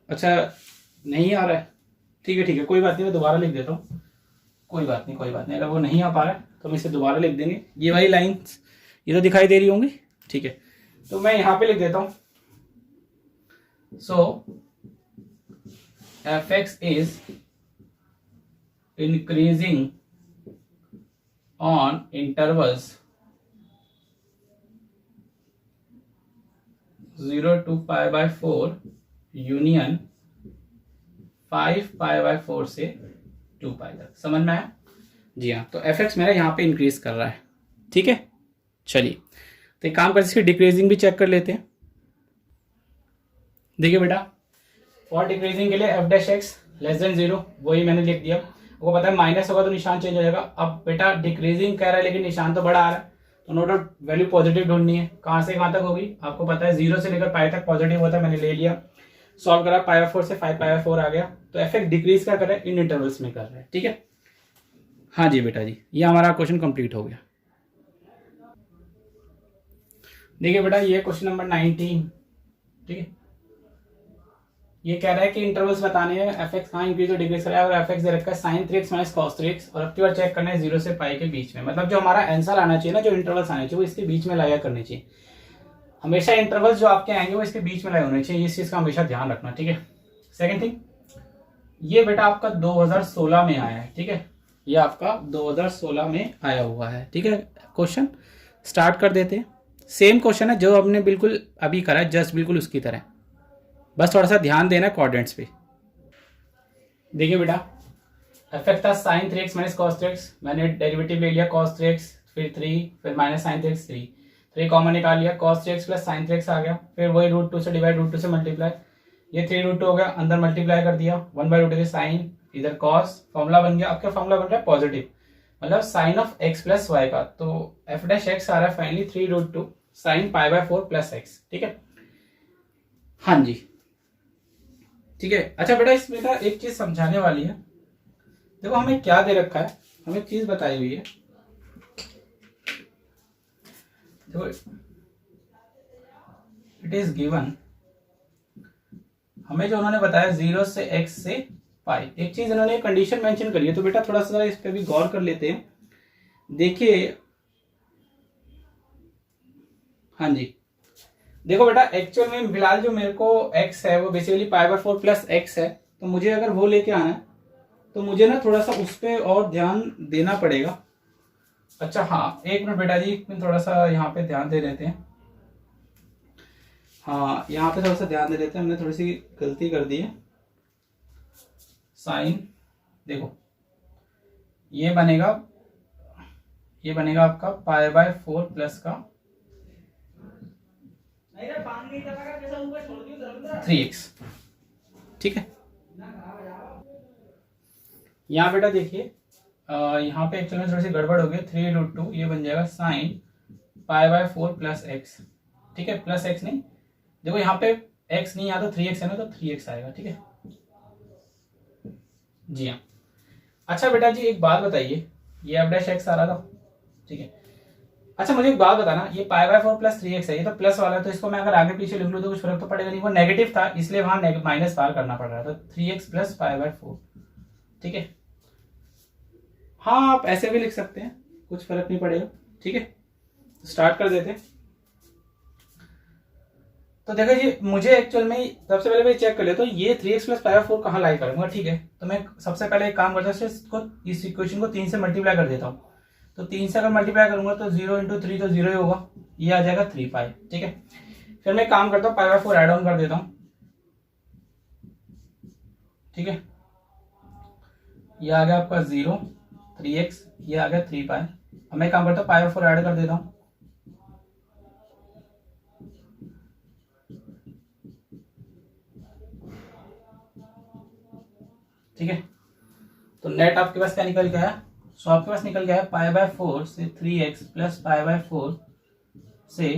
अच्छा नहीं आ रहा है, ठीक है कोई बात नहीं, मैं दोबारा लिख देता हूँ, कोई बात नहीं, अगर वो नहीं आ पा रहा है तो हम इसे दोबारा लिख देंगे। ये वाली लाइंस ये तो दिखाई दे रही होंगी, ठीक है, तो मैं यहाँ पे लिख देता हूँ। So f(x) is increasing on intervals 0 to π/4 union 5 π/4 से 2 पाई तक। समझ में आया? जी हाँ, तो f(x) मेरा यहाँ पे इंक्रीज कर रहा है, ठीक है। चलिए तो एक काम करते हैं, इसकी डिक्रीजिंग भी चेक कर लेते हैं। देखिए बेटा, फॉर डिक्रीजिंग के लिए f(x) <0), वही मैंने लिख दिया। वो पता है माइनस होगा तो निशान चेंज हो जाएगा। अब बेटा डिक्रीजिंग कह रहा है लेकिन निशान तो बड़ा आ रहा है, तो नोट डाउट वैल्यू पॉजिटिव ढूंढनी है। कहाँ से कहाँ तक होगी आपको पता है, 0 से लेकर पाई तक पॉजिटिव होता है, मैंने ले लिया, सॉल्व करा, π/4 से 5 π/4 आ गया। तो f(x) डिक्रीज क्या कर रहा है, इन इंटरवल्स में कर रहा है, ठीक है। हाँ जी बेटा जी, ये हमारा क्वेश्चन कंप्लीट हो गया। देखिए बेटा, ये क्वेश्चन नंबर 19, ठीक है। ये कह रहा है कि इंटरवल्स बताने हैं, f(x) कहाँ इंक्रीज और डिक्रीज कर रहा है, और f(x) दे रखा है sin 3x minus cos 3x, और अब की बार चेक करना है 0 से पाई के बीच में। मतलब जो हमारा आंसर आना चाहिए ना, जो इंटरवल्स आने चाहिए वो इसके बीच में लाया करने चाहिए। हमेशा इंटरवल्स जो आपके आएंगे वो इसके बीच में लाए होने चाहिए, इस चीज का हमेशा ध्यान रखना, ठीक है। सेकंड थिंग, ये बेटा आपका 2016 में आया है, ठीक है, ये आपका 2016 में आया हुआ है, ठीक है। क्वेश्चन स्टार्ट कर देते हैं। सेम क्वेश्चन है जो हमने बिल्कुल अभी करा है, जस्ट बिल्कुल उसकी तरह, बस थोड़ा सा ध्यान देना कोऑर्डिनेट्स पे। देखिए बेटा, f(x) था sin 3x minus cos 3x, मैंने डेरिवेटिव ले लिया cos 3x, फिर 3, फिर माइनस sin 3x 3 कॉमन निकाल लिया, cos 3x plus sin 3x आ गया, फिर वही √2 से डिवाइड, √2 से मल्टीप्लाई, ये 3√2 हो गया, अंदर मल्टीप्लाई कर दिया, 1/√2 से साइन, इधर cos, फॉर्मूला बन गया। आपका फॉर्मूला बन रहा है पॉजिटिव, मतलब sine of x plus Y का, तो f(x) आ रहा है फाइनली 3√2 sin π/4 प्लस x, ठीक है। हाँ जी, ठीक है। अच्छा बेटा, इसमें ना एक चीज समझाने वाली है। देखो हमें क्या दे रखा है, हमें चीज बताई हुई है, देखो इट इज गिवन, हमें जो उन्होंने बताया 0 से x से पाई, एक चीज इन्होंने कंडीशन मेंशन करी है, तो बेटा थोड़ा सा इस पे भी गौर कर लेते हैं। देखिए, हाँ जी, देखो बेटा एक्चुअल में फिलहाल जो मेरे को x है वो बेसिकली π/4 प्लस x है, तो मुझे अगर वो लेके आना है तो मुझे ना थोड़ा सा उस पर और ध्यान देना पड़ेगा। अच्छा हाँ, एक मिनट बेटा जी, एक मिनट थोड़ा सा यहाँ पे ध्यान दे लेते हैं। हाँ, यहाँ पे थोड़ा सा ध्यान दे लेते हैं, हमने थोड़ी सी गलती कर दी है। साइन देखो, ये बनेगा आपका π/4 प्लस का 3x। ठीक है, यहाँ बेटा देखिए, यहाँ पे एक्चुअली में थोड़ी सी गड़बड़ हो गई। 3√2 ये बन जाएगा साइन π/4 प्लस एक्स। ठीक है, प्लस एक्स नहीं, देखो यहाँ पे x नहीं आता, 3x है ना, तो 3x आएगा। ठीक है जी हाँ। अच्छा बेटा जी एक बात बताइए, ये f' आ रहा था। ठीक है, अच्छा मुझे एक बात बताना, ये π/4 प्लस 3x है, ये तो प्लस वाला है, तो इसको मैं अगर आगे पीछे लिख लूँ तो कुछ फर्क तो पड़ेगा नहीं। वो नेगेटिव था इसलिए वहां माइनस पार करना पड़ रहा था, 3x प्लस π/4। ठीक है, हाँ आप ऐसे भी लिख सकते हैं, कुछ फर्क नहीं पड़ेगा। ठीक है, स्टार्ट कर देते हैं। तो देखो जी, मुझे एक्चुअल में सबसे पहले मैं चेक कर लेता हूँ ये 3x प्लस π/4 कहाँ लाई करूंगा। ठीक है, तो मैं सबसे पहले एक काम करता हूँ, इसको इस इक्वेशन को 3 से मल्टीप्लाई कर देता हूँ। तो 3 से अगर मल्टीप्लाई करूंगा तो 0 × 3 तो 0 ही होगा, ये आ जाएगा 3π। ठीक है, फिर मैं काम करता हूँ π/4 एड ऑन कर देता हूँ। ठीक है, ये आ गया आपका 0, 3x, ये आ गया 3π। अब मैं काम करता हूँ π/4 ऐड कर देता हूँ। ठीक है, तो नेट आपके पास क्या निकल गया है? सो आपके पास निकल गया है π/4 से 3x प्लस π/4 से,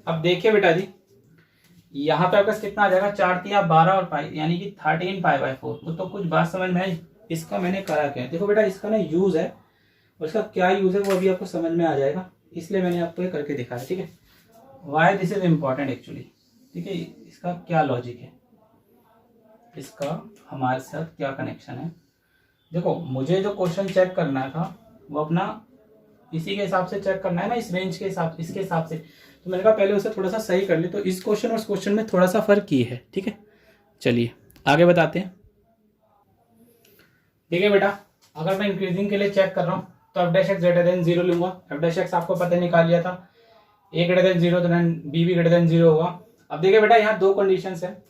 अब देखिए बेटा जी यहाँ पे आपके पास कितना आ जाएगा, 4×3 12 और पाई यानी कि 13 π/4। तो कुछ बात समझ में आई? इसका मैंने करा क्या, देखो बेटा इसका ना यूज है, और इसका क्या यूज है वो अभी आपको समझ में आ जाएगा, इसलिए मैंने आपको ये करके दिखाया। ठीक है, why this is important actually. ठीक है, इसका क्या लॉजिक है, इसका हमारे साथ क्या कनेक्शन है। देखो मुझे जो क्वेश्चन चेक करना था वो अपना इसी के हिसाब से चेक करना है ना, इस रेंज के हिसाब, इसके हिसाब से। तो मैंने कहा पहले उसे थोड़ा सा सही कर ले, तो इस क्वेश्चन और इस क्वेश्चन में थोड़ा सा फर्क ही है। ठीक है, चलिए आगे बताते हैं। ठीक है बेटा, अगर मैं इंक्रीजिंग के लिए चेक कर रहा हूँ तो f' ग्रेटर देन 0 लूंगा। f' आपको पता निकाल लिया था, a ग्रेटर देन 0 तो b भी ग्रेटर देन 0 होगा। अब देखिए बेटा यहाँ दो कंडीशन है,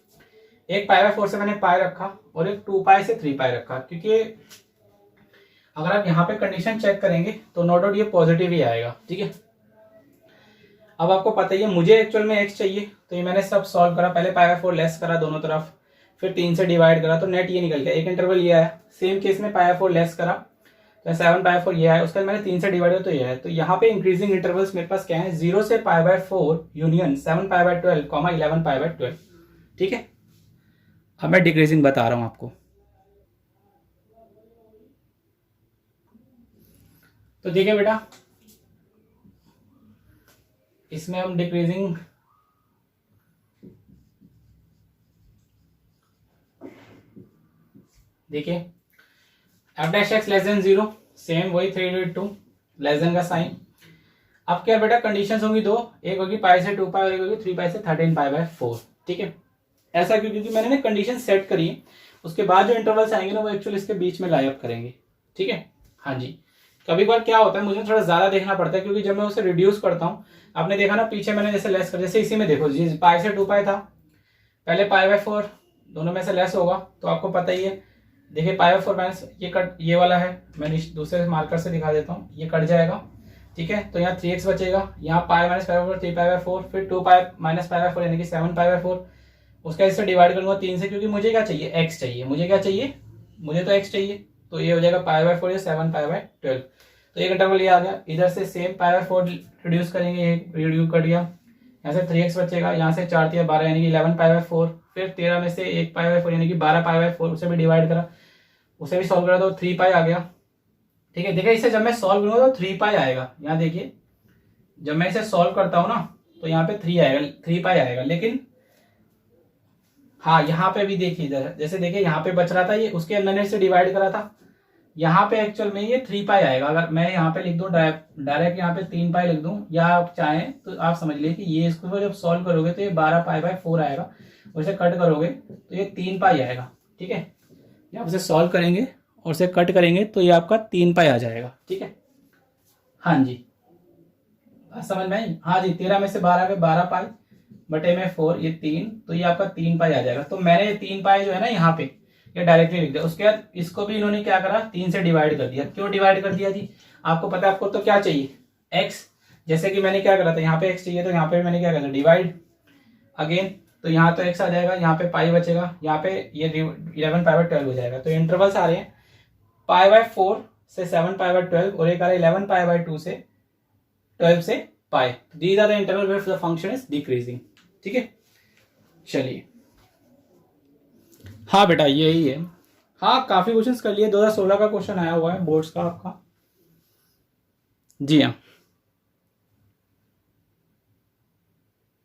एक π/4 से मैंने पाई रखा और एक 2π से 3π रखा, क्योंकि अगर आप यहाँ पे कंडीशन चेक करेंगे तो नो डाउट ये पॉजिटिव ही आएगा। ठीक है, अब आपको पता ही है मुझे एक्चुअल में x चाहिए, तो ये मैंने सब सॉल्व करा, पहले π/4 लेस करा दोनों तरफ, फिर 3 से डिवाइड करा तो नेट ये निकल गया, एक इंटरवल ये आया। सेम केस में π/4 लेस करा तो 7/4 ये आया, उसके बाद मैंने 3 से डिवाइड किया तो ये है। तो यहाँ पे इंक्रीजिंग इंटरवल्स मेरे पास क्या है, 0 से π/4 यूनियन 7π/12, 11π/12। ठीक है, अब मैं डिक्रीजिंग बता रहा हूं आपको। तो देखिए बेटा इसमें हम डिक्रीजिंग देखिए, f' लेस देन 0, सेम वही 3/2 लेस देन का साइन। अब क्या बेटा कंडीशंस होंगी दो, एक होगी π से 2π और एक होगी 3π से 13π/4। ठीक है, ऐसा क्यों, क्योंकि मैंने ना कंडीशन सेट करी है, उसके बाद जो इंटरवल्स आएंगे ना वो एक्चुअली इसके बीच में लाइव करेंगे। ठीक है, हाँ जी। कभी बार क्या होता है मुझे थोड़ा ज्यादा देखना पड़ता है, क्योंकि जब मैं उसे रिड्यूस करता हूँ, आपने देखा ना पीछे मैंने जैसे लेस कर, जैसे इसी में देखो जी π से 2π था, पहले π/4 दोनों में से लेस होगा, तो आपको पता ही है। देखिए π/4 माइनस ये कट, ये वाला है, मैं दूसरे मार्कर से दिखा देता हूँ, ये कट जाएगा। ठीक है, तो यहाँ 3x बचेगा, यहाँ π माइनस π/4 3π/4, फिर 2π माइनस π/4 यानी कि 7π/4, उसका इससे डिवाइड करूंगा 3 से, क्योंकि मुझे क्या चाहिए, x चाहिए। मुझे क्या चाहिए, मुझे तो x चाहिए, तो ये हो जाएगा π/4 या 7π/12। तो एक इंटरवल ये आ गया, इधर से सेम π/4 रिड्यूस करेंगे, ये रिड्यूस कर दिया, यहाँ से 3x बचेगा, यहाँ से 4×3 12 यानी कि 11π/4, फिर 13 में से 1π/4 यानी कि 12π/4, उसे भी डिवाइड करा, उसे भी सॉल्व करा तो 3π आ गया। ठीक है, देखिए इसे जब मैं सॉल्व करूंगा तो 3π आएगा। यहाँ देखिए जब मैं इसे सॉल्व करता हूँ ना तो यहाँ पे 3 आएगा, 3π आएगा। लेकिन हाँ यहाँ पे भी देखिए इधर, जैसे देखिए यहाँ पे बच रहा था, ये उसके अंदर से डिवाइड करा था, यहाँ पे एक्चुअल में ये 3π आएगा। अगर मैं यहाँ पे लिख दूं डायरेक्ट यहाँ पे 3π लिख दूं, या आप चाहें तो आप समझ लीजिए कि ये इसको जब सॉल्व करोगे तो ये 12π/4 आएगा, उसे कट करोगे तो ये 3π आएगा। ठीक है, आप उसे सॉल्व करेंगे और उसे कट करेंगे तो ये आपका 3π आ जाएगा। ठीक है, हाँ जी, बात समझ में आई? हाँ जी, 13 में से 12 में 12 पाई बटे में 4, ये 3, तो ये आपका 3 पाई आ जाएगा। तो मैंने ये 3 पाई जो है ना यहाँ पे ये डायरेक्टली लिख दिया। उसके बाद इसको भी इन्होंने क्या करा, 3 से डिवाइड कर दिया। क्यों डिवाइड कर दिया जी? आपको पता है, आपको तो क्या चाहिए, एक्स। जैसे कि मैंने क्या करा था, यहाँ पे एक्स चाहिए, तो यहाँ पे मैंने क्या करा, डिवाइड अगेन। तो यहाँ तो एक्स आ जाएगा, यहाँ पे पाई बचेगा, यहाँ पे ये 11 पाई बाय 12 हो जाएगा। तो इंटरवल्स आ रहे हैं पाई बाय 4 से 7 पाई बाय 12, और एक आ रहा है 11 पाई बाय 2 से 12 से pi. These are the interval where the function is decreasing. ठीक है, चलिए। हाँ बेटा यही है। हाँ, काफी क्वेश्चंस कर लिए, 2016 का क्वेश्चन आया हुआ है बोर्ड्स का आपका। जी हाँ।